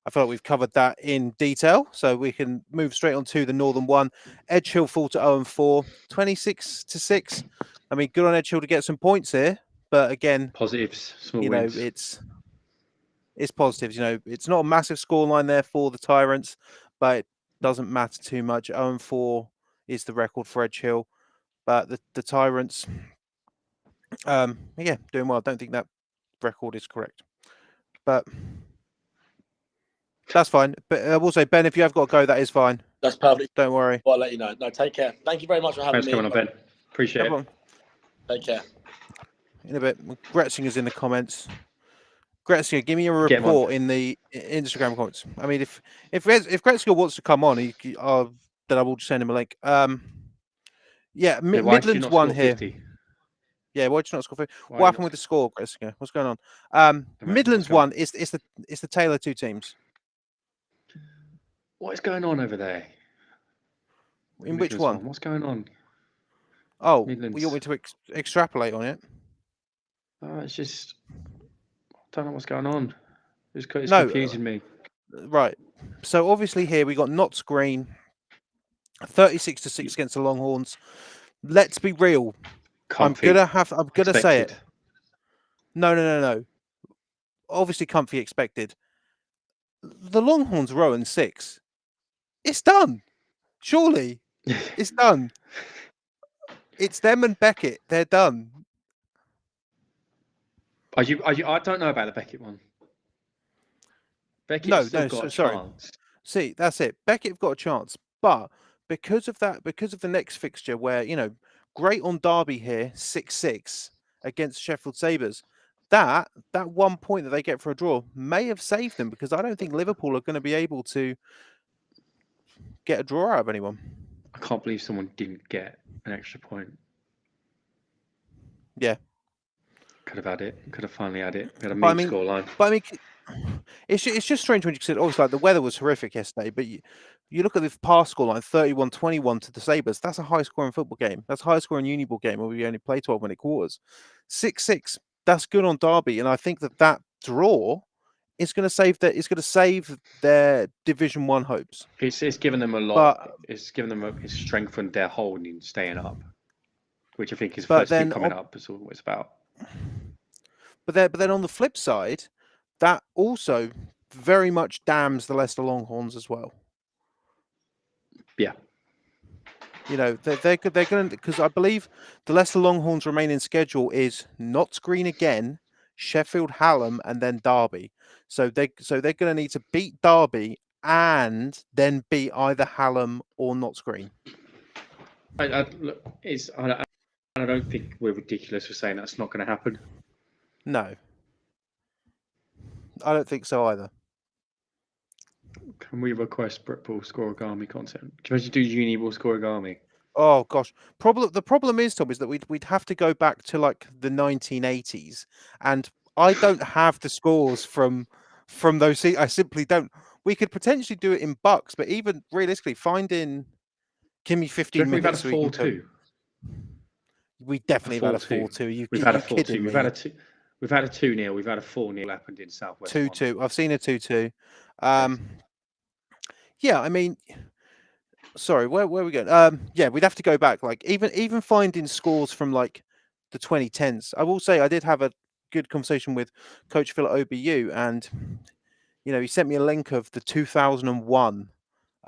feel like we've covered that in detail, so we can move straight on to the Northern one. Edgehill fall to 0-4, 26-6. I mean, good on Edgehill to get some points here, but again, Positives, small you know, wins. it's positives. You know, it's not a massive scoreline there for the Tyrants, but it doesn't matter too much. 0-4 is the record for Edgehill, but the Tyrants, yeah, doing well. I don't think that record is correct, but that's fine. But I will say, Ben, if you have got to go, that is fine. That's perfect. Don't worry. Well, I'll let you know. No, take care. Thank you very much for having Thanks me. for coming on, Ben. Appreciate No it. problem. Take care. In a bit, Gretzinger's in the comments. Gretzinger, give me a Get him on. report in the Instagram comments. I mean, if Gretzinger wants to come on, then I will just send him a link. Yeah, Why did you Midlands not won score here. 50? Yeah, why did you not score 50? Why What happened not? with the score, Gretzinger? What's going on? What's Midlands going on? won. It's the tale of two teams. What is going on over there? In which Midlands one? What's going on? Oh, Midlands. you want me to extrapolate on it? It's just, I don't know what's going on. It's No, confusing me. Right. So obviously here we got Notts Green, 36-6 against the Longhorns. Let's be real. Comfy. I'm gonna say it. Expected. No. Obviously, comfy expected. The Longhorns row in 6. It's done. Surely, it's done. It's them and Beckett. They're done. Are you? I don't know about the Beckett one. Beckett's still got a chance. See, that's it. Beckett have got a chance, but because of the next fixture where, you know, great on Derby here, 6-6 against Sheffield Sabres, that 1 point that they get for a draw may have saved them, because I don't think Liverpool are going to be able to get a draw out of anyone. I can't believe someone didn't get an extra point. Yeah. Could have had it. Could have finally had it. We had a But I mean mean- scoreline. But I mean, it's just strange when you consider, obviously, like, the weather was horrific yesterday, but you look at the past scoreline, 31-21 to the Sabres. That's a high-scoring football game. That's a high-scoring Uniball game where we only play 12-minute quarters. 6-6, that's good on Derby, and I think that draw is going to save their Division 1 hopes. It's given them a lot. It's strengthened their hold in staying up, which I think is the first thing coming up. Is what it's about. But then on the flip side, that also very much damns the Leicester Longhorns as well. Yeah. You know, they're going to, because I believe the Leicester Longhorns' remaining schedule is Notts Green again, Sheffield Hallam, and then Derby. So they're going to need to beat Derby and then beat either Hallam or Notts Green. I don't think we're ridiculous for saying that's not going to happen. No, I don't think so either. Can we request Britball Scorigami content? Can we do Uniball Scorigami? Oh gosh, the problem is, Tom, is that we'd have to go back to like the 1980s, and I don't have the scores from those. I simply don't. We could potentially do it in bucks, but even realistically, give me 15 minutes. We've had a 4-2. We definitely have had a 4-2. We've had a 4-2. We've had a 2. We've had a 2-0. We've had a 4-0 happened in South West. 2-2. I've seen a 2-2. Yeah, I mean, sorry, where are we going? Yeah, we'd have to go back. Like even finding scores from like the 2010s. I will say I did have a good conversation with Coach Phil at OBU, and you know, he sent me a link of the 2001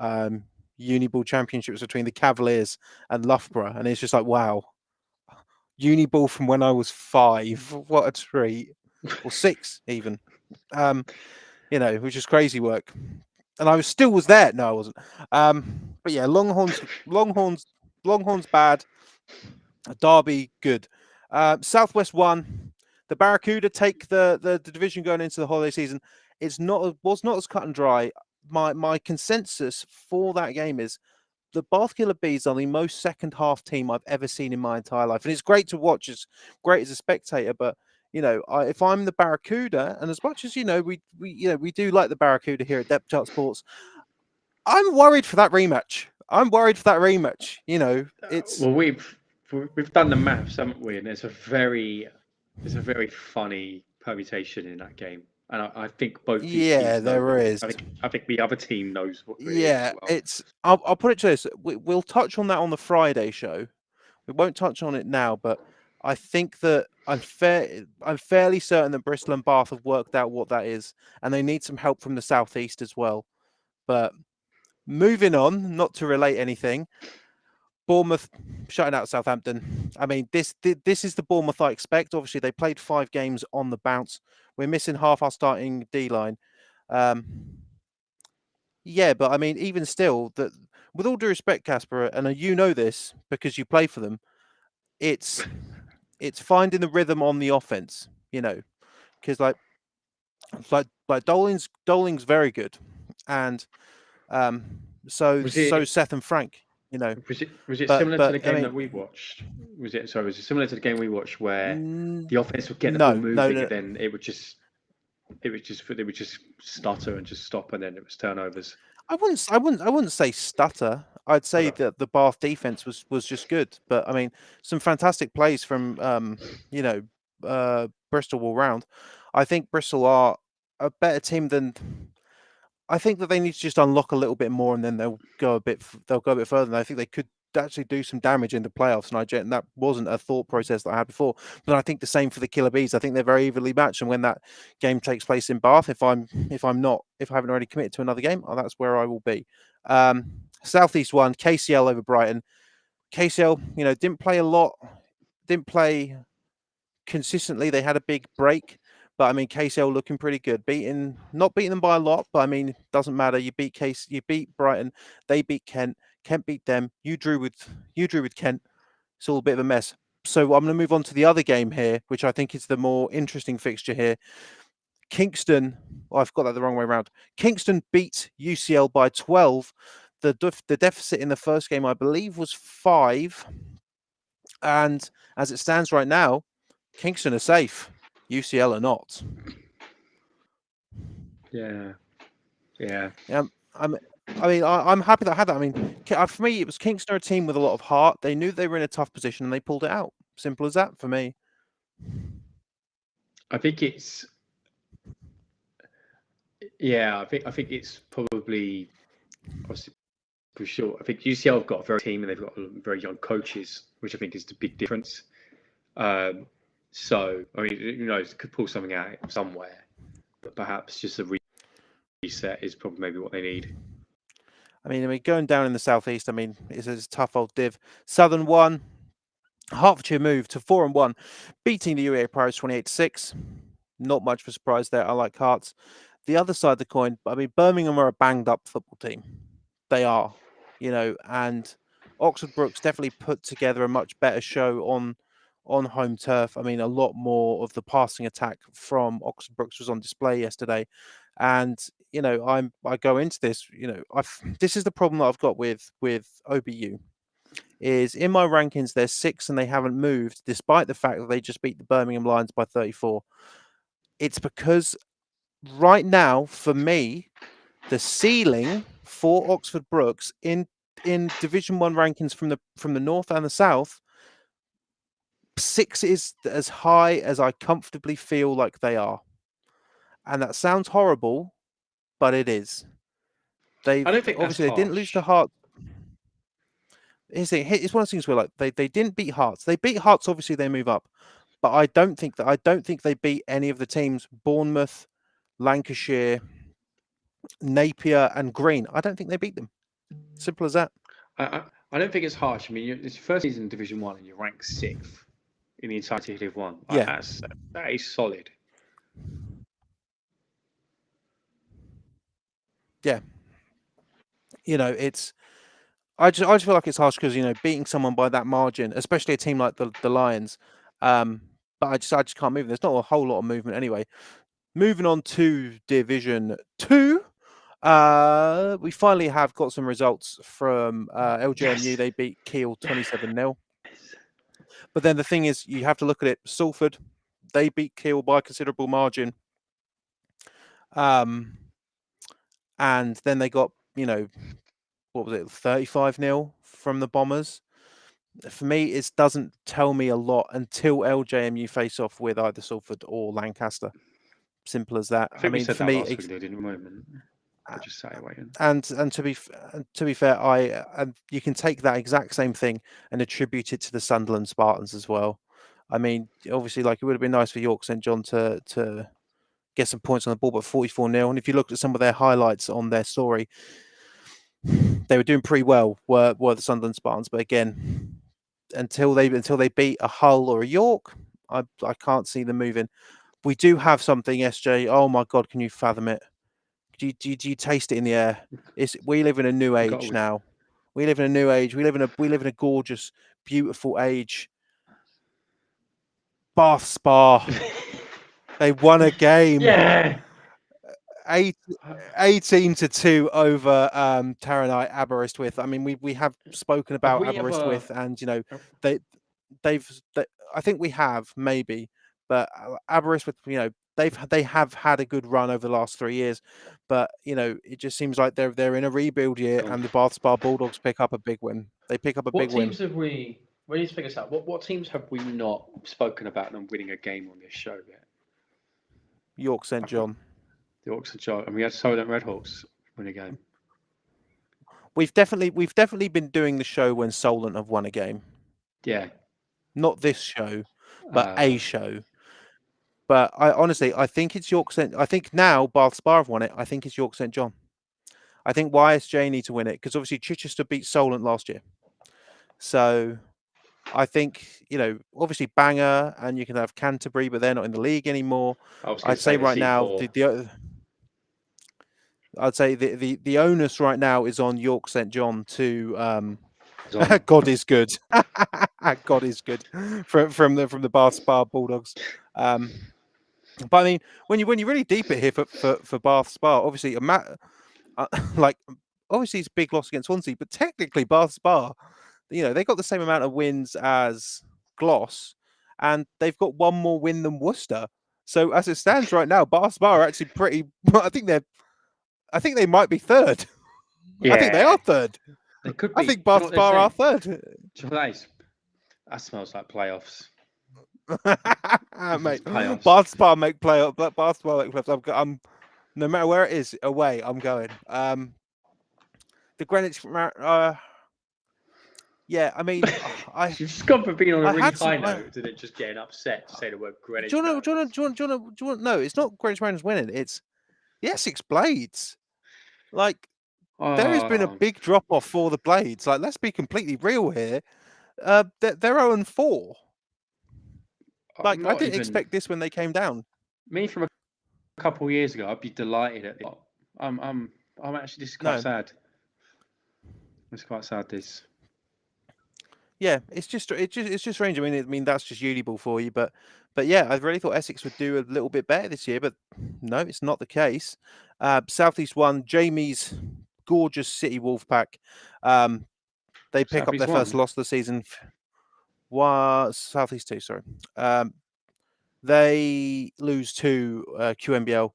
Uniball Championships between the Cavaliers and Loughborough, and it's just like, wow, Uniball from when I was 5. What a treat, or 6 even. You know, which is crazy work. And I was there. No, I wasn't. But yeah, Longhorns bad. Derby good. Southwest won. The Barracuda take the division going into the holiday season. Was not as cut and dry. My consensus for that game is the Bath Killer Bees are the most second half team I've ever seen in my entire life, and it's great to watch. It's great as a spectator, but you know, if I'm the Barracuda, and as much as we do like the Barracuda here at Depth Chart Sports, I'm worried for that rematch. You know, it's we've done the maths, haven't we? And there's a very funny permutation in that game, and I think both these teams know there is. I think the other team knows what. I'll put it to this. We'll touch on that on the Friday show We won't touch on it now, but I think that I'm fairly certain that Bristol and Bath have worked out what that is, and they need some help from the southeast as well. But moving on, not to relate anything, Bournemouth shutting out Southampton. I mean, this is the Bournemouth I expect. Obviously, they played 5 games on the bounce. We're missing half our starting D-line. Yeah, but I mean, even still, that with all due respect, Casper, and you know this because you play for them, it's finding the rhythm on the offense. You know, because like Doling's very good, and so Seth and Frank. You know, was it but- similar but, to the I game mean- that we watched? Was it similar to the game we watched where Mm, the offense would get the no, ball moving no. and then they would just stutter and just stop, and then it was turnovers? I wouldn't say stutter. I'd say Okay. that the Bath defense was just good. But I mean, some fantastic plays from Bristol all round. I think Bristol are a better team than. I think that they need to just unlock a little bit more, and then they'll go a bit further. And I think they could actually do some damage in the playoffs. And that wasn't a thought process that I had before. But I think the same for the Killer Bees. I think they're very evenly matched. And when that game takes place in Bath, if I haven't already committed to another game, that's where I will be. Southeast won, KCL over Brighton. KCL, didn't play a lot, didn't play consistently. They had a big break. But I mean, KCL looking pretty good. Not beating them by a lot, but I mean, doesn't matter. You beat Brighton, they beat Kent. Kent beat them. You drew with Kent. It's all a bit of a mess. So I'm going to move on to the other game here, which I think is the more interesting fixture here. Kingston. I've got that the wrong way around. Kingston beat UCL by 12. The deficit in the first game, I believe, was 5. And as it stands right now, Kingston are safe. UCL are not. Yeah. I'm happy that I had that. I mean, for me, it was Kingston, a team with a lot of heart. They knew they were in a tough position and they pulled it out. Simple as that for me. I think it's. Yeah, I think it's probably, obviously, for sure. I think UCL have got a very team and they've got very young coaches, which I think is the big difference. So, I mean, it could pull something out somewhere, but perhaps just a reset is probably maybe what they need. I mean, going down in the southeast, I mean, it's a tough old div. Southern won. Hertfordshire moved to 4-1, beating the UEA Pirates 28-6. Not much of a surprise there. I like Hearts. The other side of the coin, I mean, Birmingham are a banged up football team. They are, and Oxford Brookes definitely put together a much better show on home turf. I mean, a lot more of the passing attack from Oxford Brookes was on display yesterday. And, I go into this, this is the problem that I've got with OBU. Is in my rankings, they're 6 and they haven't moved, despite the fact that they just beat the Birmingham Lions by 34. It's because right now, for me, the ceiling for Oxford Brookes in Division 1 rankings from the north and the south, 6 is as high as I comfortably feel like they are. And that sounds horrible, but it is. I don't think obviously they didn't lose to Hearts. It's one of those things where like they didn't beat Hearts. They beat Hearts, obviously they move up. But I don't think they beat any of the teams, Bournemouth, Lancashire, Napier, and Green. I don't think they beat them. Simple as that. I don't think it's harsh. I mean, it's your first season in Division 1 and you're ranked 6th in the entirety of Div 1. Yeah. That is solid. Yeah. I just feel like it's harsh because beating someone by that margin, especially a team like the Lions. But I just can't move. There's not a whole lot of movement anyway. Moving on to Division 2. We finally have got some results from LJMU. Yes. They beat Kiel 27-0. But then the thing is, you have to look at it. Salford, they beat Kiel by a considerable margin. And then they got, what was it, 35-0 from the Bombers. For me, it doesn't tell me a lot until LJMU face off with either Salford or Lancaster. Simple as that. I think we said for that me, last week, though, didn't we? I just sat away. And to be fair, and you can take that exact same thing and attribute it to the Sunderland Spartans as well. I mean, obviously, like it would have been nice for York St John to get some points on the ball, but 44-0. And if you looked at some of their highlights on their story, they were doing pretty well. Were the Sunderland Spartans, but again, until they beat a Hull or a York, I can't see them moving. We do have something, SJ. Oh my God, can you fathom it? Do you taste it in the air? We live in a new age now. We live in a new age. We live in a gorgeous, beautiful age. Bath Spa. They won a game. Yeah. 18-2 over Taranite Aberystwyth. I mean, we have spoken about Aberystwyth, and you know they've I think we have maybe, but Aberystwyth, you know, they have had a good run over the last 3 years, but you know it just seems like they're in a rebuild year, and the Bath Spa Bulldogs pick up a big win. They pick up a big win. What teams have we? We need to figure this out. What teams have we not spoken about them winning a game on this show yet? York St John. York St John, and we had Solent Redhawks win a game. We've definitely been doing the show when Solent have won a game. Yeah. Not this show, but a show. But I think it's York St. I think now Bath Spa have won it. I think it's York St John. I think YSJ need to win it because obviously Chichester beat Solent last year. So I think, you know, obviously Bangor, and you can have Canterbury, but they're not in the league anymore. I'd say right now I'd say the onus right now is on York St John to God is good. God is good from the Bath Spa Bulldogs. But I mean, when you really deep it here for Bath Spa, obviously obviously it's a big loss against Swansea, but technically Bath Spa, you know, they got the same amount of wins as Gloss, and they've got one more win than Worcester. So as it stands right now, Bath Spa are actually pretty. I think they might be third. Yeah. I think they are third. They could be. I think Bath Spa are third. That smells like playoffs. Mate, playoffs. Bath Spa make playoffs. Bath Spa make playoffs. I'm no matter where it is away, I'm going. The Greenwich. Yeah, I mean, you've just gone from being on a really high note to then just getting upset to say the word Greenwich. Do you want? No, it's not Greenwich Mariners winning. It's the Essex Blades. Like, there has been a big drop off for the Blades. Like, let's be completely real here. They're 0-4. Like, I didn't expect this when they came down. Me from a couple of years ago, I'd be delighted at it. I'm actually, this is quite sad. It's quite sad. This. Yeah, it's just strange. I mean that's just Uniball for you, but yeah, I really thought Essex would do a little bit better this year, but no, it's not the case. Southeast 1, Jamie's gorgeous City Wolfpack. They pick up their first loss of the season. Southeast 2, sorry. They lose to QMBL.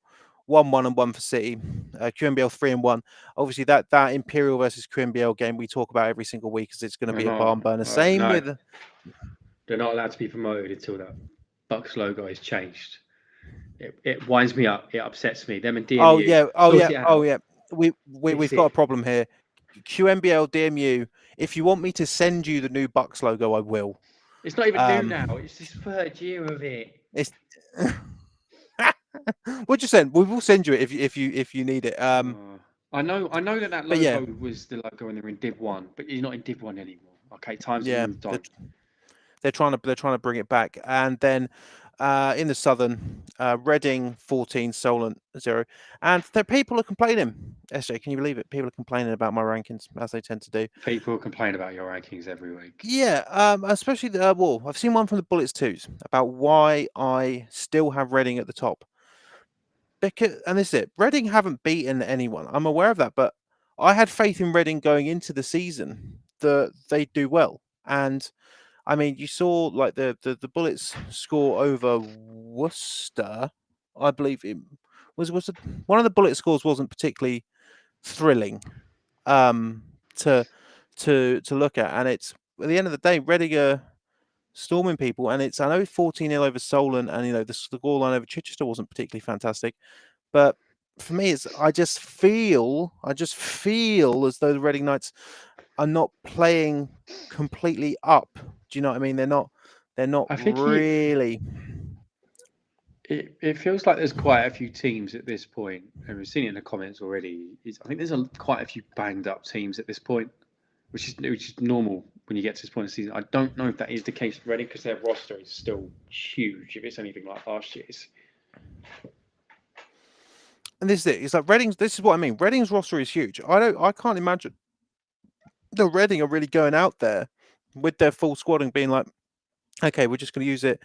1-1 and 1 for City. QMBL 3-1. Obviously, that Imperial versus QMBL game we talk about every single week because it's going to be a barn burner. Same with. They're not allowed to be promoted until that Bucks logo is changed. It winds me up. It upsets me. Them and DMU. Oh yeah. We've got a problem here. QMBL DMU. If you want me to send you the new Bucks logo, I will. It's not even new now. It's this third year of it. It's. We'll just send. We will send you it if you need it. I know that logo was the logo when they were in Div 1, but you're not in Div 1 anymore. Okay, times have moved on. They're trying to bring it back, and then in the Southern, Reading 14, Solent 0, and people are complaining. SJ, can you believe it? People are complaining about my rankings as they tend to do. People complain about your rankings every week. Yeah, especially I've seen one from the Bullets 2s about why I still have Reading at the top. And this is it. Reading haven't beaten anyone. I'm aware of that, but I had faith in Reading going into the season that they'd do well. And I mean, you saw like the Bullets score over Worcester. I believe it was one of the Bullet scores wasn't particularly thrilling to look at. And it's at the end of the day, Reading are storming people, and I know 14-0 over Solent, and you know the scoreline over Chichester wasn't particularly fantastic, but for me, it's I just feel as though the Reading Knights are not playing completely up. Do you know what I mean? They're not I think really. it feels like there's quite a few teams at this point, and we've seen it in the comments already. I think there's quite a few banged up teams at this point, which is normal when you get to this point of the season. I don't know if that is the case for Reading because their roster is still huge. If it's anything like last year's. And this is it. It's like Reading's. This is what I mean. Reading's roster is huge. I can't imagine the Reading are really going out there with their full squad and being like, okay, we're just going to use it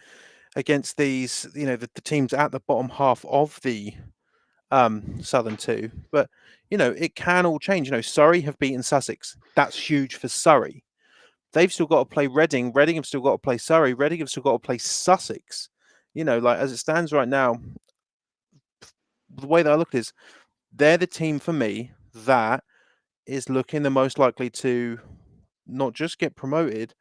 against these, the teams at the bottom half of the Southern Two. But it can all change. Surrey have beaten Sussex. That's huge for Surrey. They've still got to play Reading. Reading have still got to play Surrey. Reading have still got to play Sussex. Like as it stands right now, the way that I look at it is they're the team for me that is looking the most likely to not just get promoted,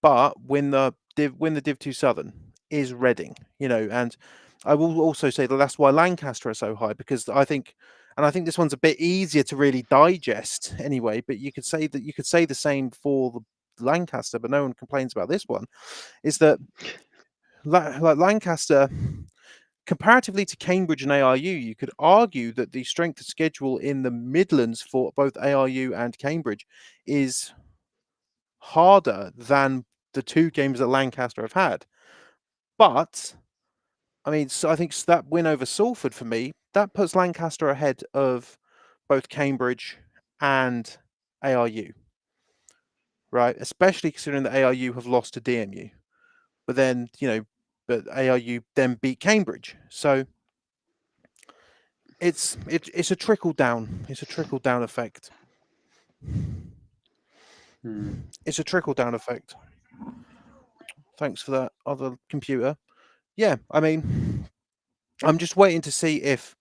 but win the Div 2 Southern is Reading. And I will also say that that's why Lancaster are so high, because I think this one's a bit easier to really digest anyway. But you could say the same for the Lancaster, but no one complains about this one. Is that like Lancaster? Comparatively to Cambridge and ARU, you could argue that the strength of schedule in the Midlands for both ARU and Cambridge is harder than the two games that Lancaster have had. But, I mean, so I think that win over Salford for me, that puts Lancaster ahead of both Cambridge and ARU. Right? Especially considering that ARU have lost to DMU. But then, but ARU then beat Cambridge. So it's a trickle down. It's a trickle down effect. It's a trickle down effect. Thanks for that, other computer. Yeah, I mean, I'm just waiting to see if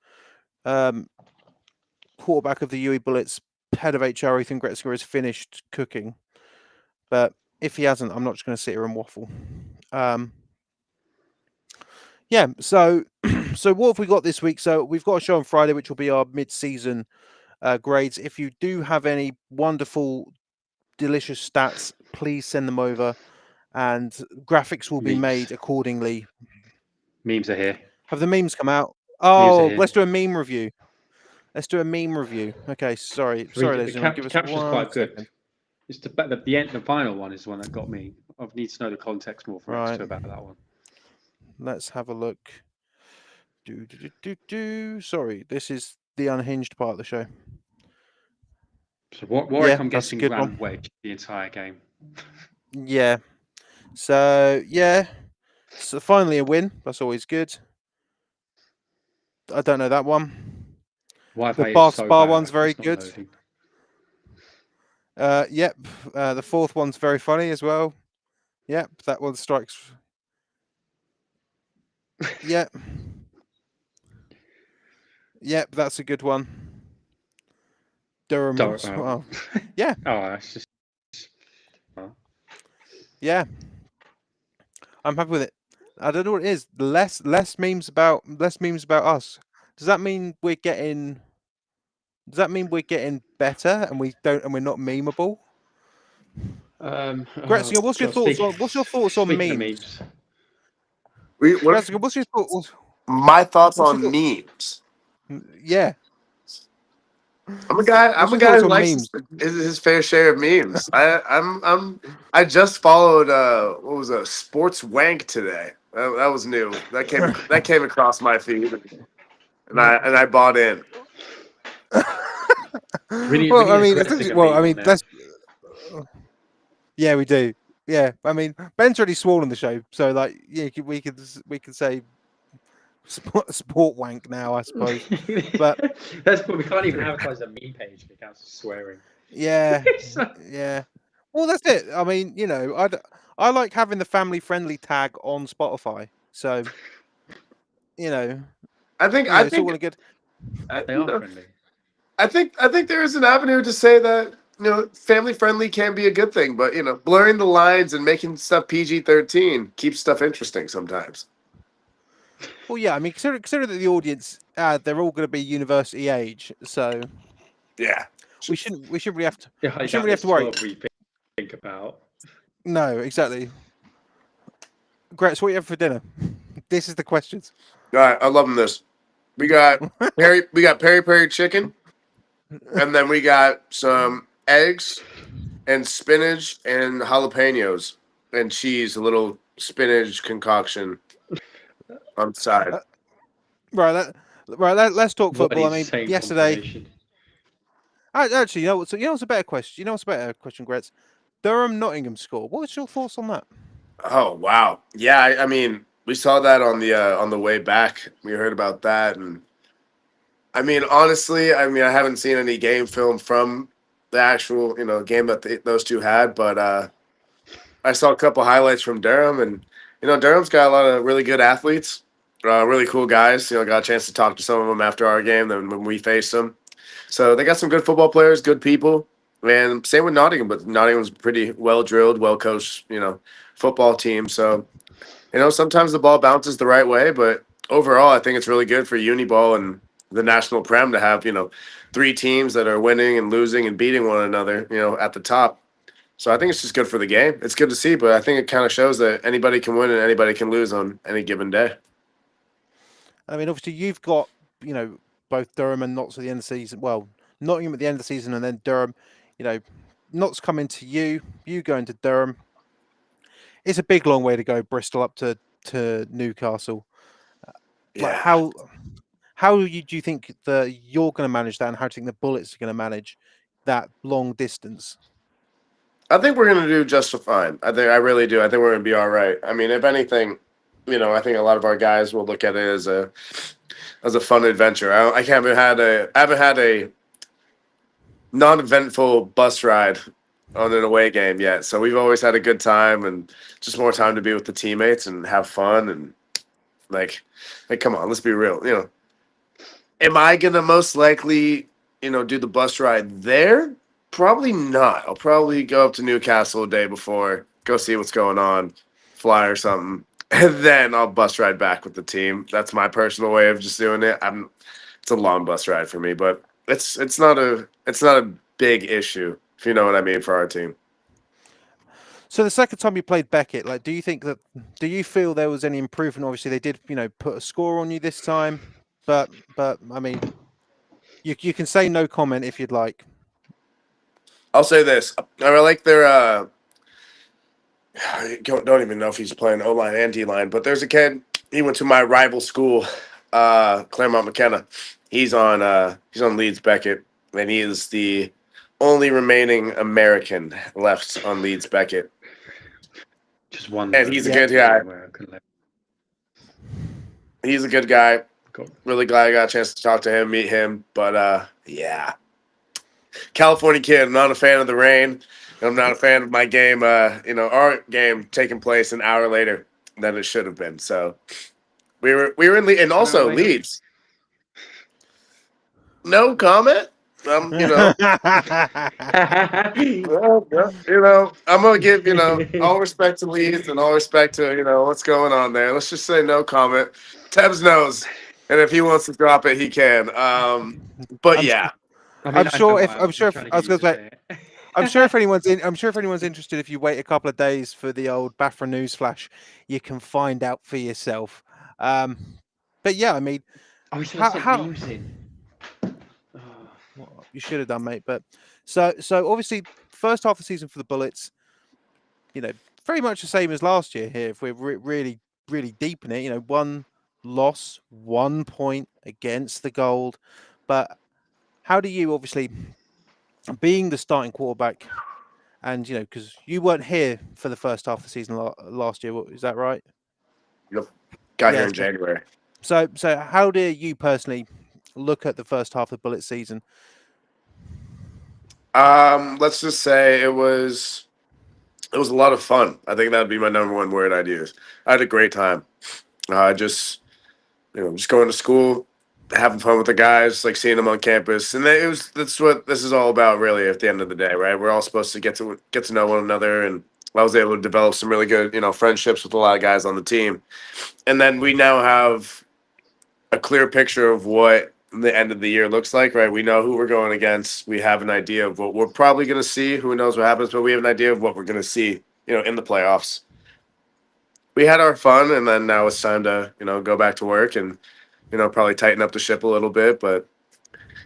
quarterback of the UE Bullets, head of HR Ethan Gretzky, has finished cooking. But if he hasn't, I'm not just going to sit here and waffle. Yeah, so what have we got this week? So we've got a show on Friday, which will be our mid-season grades. If you do have any wonderful, delicious stats, please send them over, and graphics will be made accordingly. Memes are here. Have the memes come out? Oh, let's do a meme review. Okay, sorry, ladies and gentlemen. Give us caption's quite good. Second. It's the final one is the one that got me. I need to know the context more for us about that one. Let's have a look. Sorry, this is the unhinged part of the show. So Warwick, I'm guessing, ran wedge the entire game. Yeah. So finally a win. That's always good. I don't know that one. The bar one's very good. Yep. The fourth one's very funny as well. Yep. That one strikes. Yep. Yep. That's a good one. Durham. Oh. Yeah. Oh, that's just. Yeah. I'm happy with it. I don't know what it is. Less memes about us. Does that mean we're getting better and we're not memeable? Gretzky, what's your thoughts on memes? Gretzky, what's your thoughts? My thoughts on memes. Yeah. I'm a guy who likes his fair share of memes. I just followed what was a sports wank today. That was new. That came across my feed, and I bought in. Yeah, we do. Yeah, I mean, Ben's already sworn on the show, so we could say sport wank now, I suppose. But we can't even advertise a meme page if it counts as swearing. Yeah, yeah. Well, that's it. I mean, I like having the family-friendly tag on Spotify, so I think it's all good. They are friendly. I think there is an avenue to say that family-friendly can be a good thing, but blurring the lines and making stuff PG-13 keeps stuff interesting sometimes. Well, yeah, I mean, consider that the audience, they're all going to be university age, so Yeah. we shouldn't really have to. Yeah, We shouldn't really have to worry. we think about. No, exactly. Gretz, what you have for dinner? This is the questions. All right, I'm loving this. We got peri peri chicken, and then we got some eggs and spinach and jalapenos and cheese, a little spinach concoction on the side. Right, let's talk What football. I an mean, insane yesterday. combination. Actually, you know what's a better question? You know what's a better question, Gretz? Durham Nottingham score. What's your thoughts on that? Oh wow, yeah. I mean, we saw that on the way back. We heard about that, and I mean, honestly, I haven't seen any game film from the actual game that those two had, but I saw a couple highlights from Durham, and Durham's got a lot of really good athletes, really cool guys. Got a chance to talk to some of them after our game, then when we faced them. So they got some good football players, good people, and same with Nottingham. But Nottingham's pretty well drilled, well coached, football team. So sometimes the ball bounces the right way, but overall, I think it's really good for Uniball and the national Prem to have three teams that are winning and losing and beating one another, at the top. So I think it's just good for the game. It's good to see, but I think it kind of shows that anybody can win and anybody can lose on any given day. I mean, obviously, you've got both Durham and Notts at the end of the season. Well, Nottingham at the end of the season, and then Durham. Notts coming to you. You going to Durham. It's a big long way to go. Bristol up to Newcastle. Yeah. Like how do you think that you're going to manage that, and how do you think the Bullets are going to manage that long distance? I think we're going to do just fine. I really do. I think we're going to be all right. I mean, if anything, I think a lot of our guys will look at it as a fun adventure. I haven't had a non-eventful bus ride on an away game yet. So we've always had a good time and just more time to be with the teammates and have fun and like come on, let's be real. Am I going to most likely, do the bus ride there? Probably not. I'll probably go up to Newcastle a day before, go see what's going on, fly or something, and then I'll bus ride back with the team. That's my personal way of just doing it. It's a long bus ride for me, but it's not a big issue, if you know what I mean, for our team. So the second time you played Beckett, do you feel there was any improvement? Obviously, they did, put a score on you this time, but I mean, you can say no comment if you'd like. I'll say this: I like their. I don't even know if he's playing O-line and D-line, but there's a kid. He went to my rival school, Claremont McKenna. He's on Leeds Beckett, and he is the only remaining American left on Leeds Beckett. Just one. And he's a good guy. He's a good guy. Really glad I got a chance to talk to him, meet him. But yeah, California kid. I'm not a fan of the rain. I'm not a fan of my game. Our game taking place an hour later than it should have been. So we were in Leeds, and also Leeds. No comment. I'm gonna give all respect to Leeds and all respect to what's going on there. Let's just say no comment. Tebs knows, and if he wants to drop it, he can. But yeah, I'm sure if anyone's interested, if you wait a couple of days for the old Bafra news flash, you can find out for yourself. But yeah, I mean, how you should have done, mate. But so obviously, first half of the season for the Bullets, very much the same as last year here. If we're really deep in it, 1 loss, 1 point against the Gold. But how do you, obviously, being the starting quarterback, and because you weren't here for the first half of the season last year, is that right? Yep. Got here in January. So how do you personally look at the first half of the Bullet season? Let's just say it was a lot of fun. I think that would be my number one word I'd use. I had a great time. Just going to school, having fun with the guys, seeing them on campus, and that's what this is all about, really. At the end of the day, right? We're all supposed to get to know one another and I was able to develop some really good, friendships with a lot of guys on the team. And then we now have a clear picture of what the end of the year looks like, right? We know who we're going against. We have an idea of what we're probably going to see. Who knows what happens, but we have an idea of what we're going to see, in the playoffs. We had our fun, and then now it's time to, go back to work and, probably tighten up the ship a little bit. But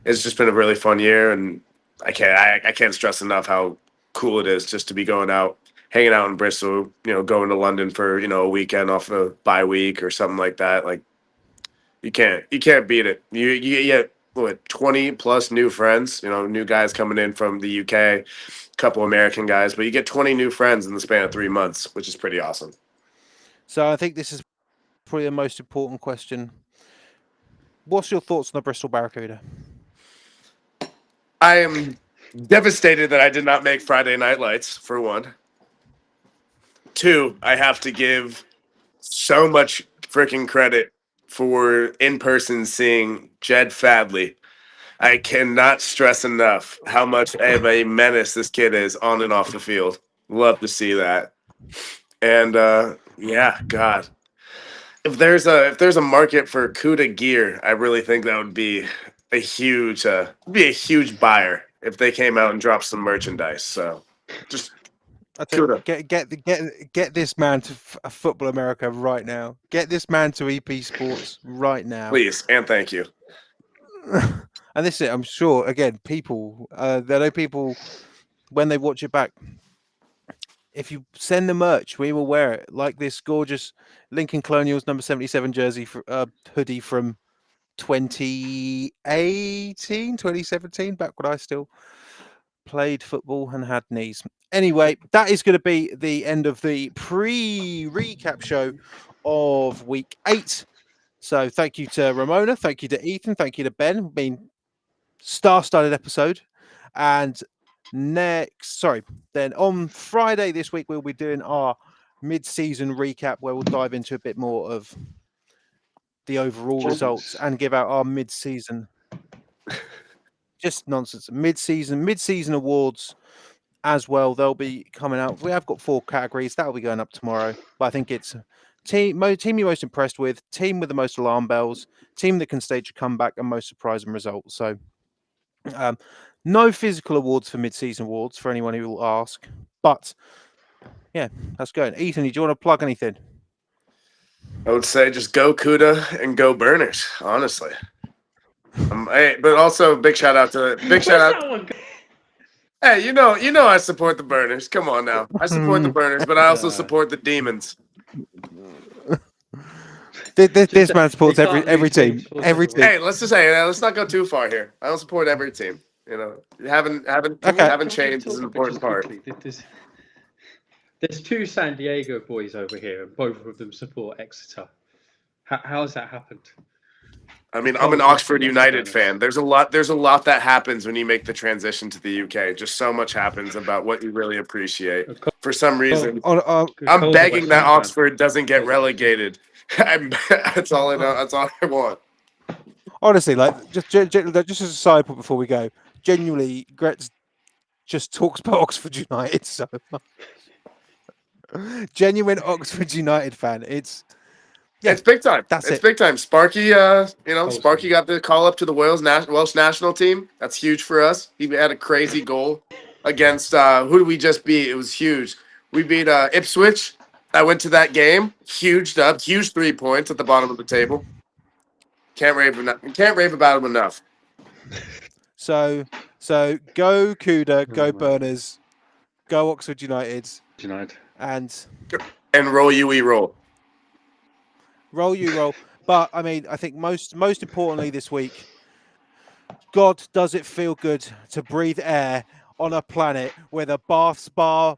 it's just been a really fun year, and I can't stress enough how cool it is just to be going out, hanging out in Bristol, going to London for, a weekend off a bye week or something like that. Like, you can't beat it. You get 20 plus new friends, new guys coming in from the UK, a couple American guys, but you get 20 new friends in the span of 3 months, which is pretty awesome. So I think this is probably the most important question. What's your thoughts on the Bristol Barracuda? I am devastated that I did not make Friday Night Lights, for one. 2, I have to give so much freaking credit for in person seeing Jed Fadley. I cannot stress enough how much of a menace this kid is on and off the field. Love to see that. And God, if there's a market for CUDA gear, I really think that would be a huge buyer if they came out and dropped some merchandise. So just get this man to Football America right now. Get this man to EP Sports right now, please, and thank you. And this is it. I'm sure. Again, people, there are people when they watch it back. If you send the merch, we will wear it. Like this gorgeous Lincoln Colonials number 77 jersey hoodie from 2018, 2017, back when I still played football and had knees. Anyway, that is going to be the end of the pre-recap show of week 8. So thank you to Ramona, thank you to Ethan, thank you to Ben. Been star-studded episode. And then on Friday this week, we'll be doing our mid-season recap where we'll dive into a bit more of the overall results and give out our mid-season just nonsense mid-season awards as well. They'll be coming out. We have got 4 categories that'll be going up tomorrow, but I think it's team you're most impressed with, team with the most alarm bells, team that can stage a comeback, and most surprising results. So no physical awards for mid-season awards for anyone who will ask, but yeah, that's going. Ethan, do you want to plug anything? I would say just go CUDA and go Burners, honestly. But also big shout out. Hey, you know I support the Burners. Come on now. I support the Burners, but I also support the Demons. This man supports every team. Every team. Hey, let's just say let's not go too far here. I don't support every team. Haven't changed is an important part. There's 2 San Diego boys over here, and both of them support Exeter. How has that happened? I mean, I'm an Oxford United fan. There's a lot that happens when you make the transition to the UK. Just so much happens about what you really appreciate. For some reason, I'm begging that Oxford doesn't get relegated. That's all I know. That's all I want. Honestly, just as a side point before we go, genuinely, Gretz just talks about Oxford United so much. Genuine Oxford United fan. It's big time. It's big time. Sparky, Sparky got the call up to the Welsh national team. That's huge for us. He had a crazy goal against who did we just beat? It was huge. We beat Ipswich. I went to that game. Huge 3 points at the bottom of the table. Can't rave about him enough. So go CUDA, go Burners, go Oxford United, and roll UE roll. Roll you roll. But I mean, I think most importantly this week, God, does it feel good to breathe air on a planet where the baths bar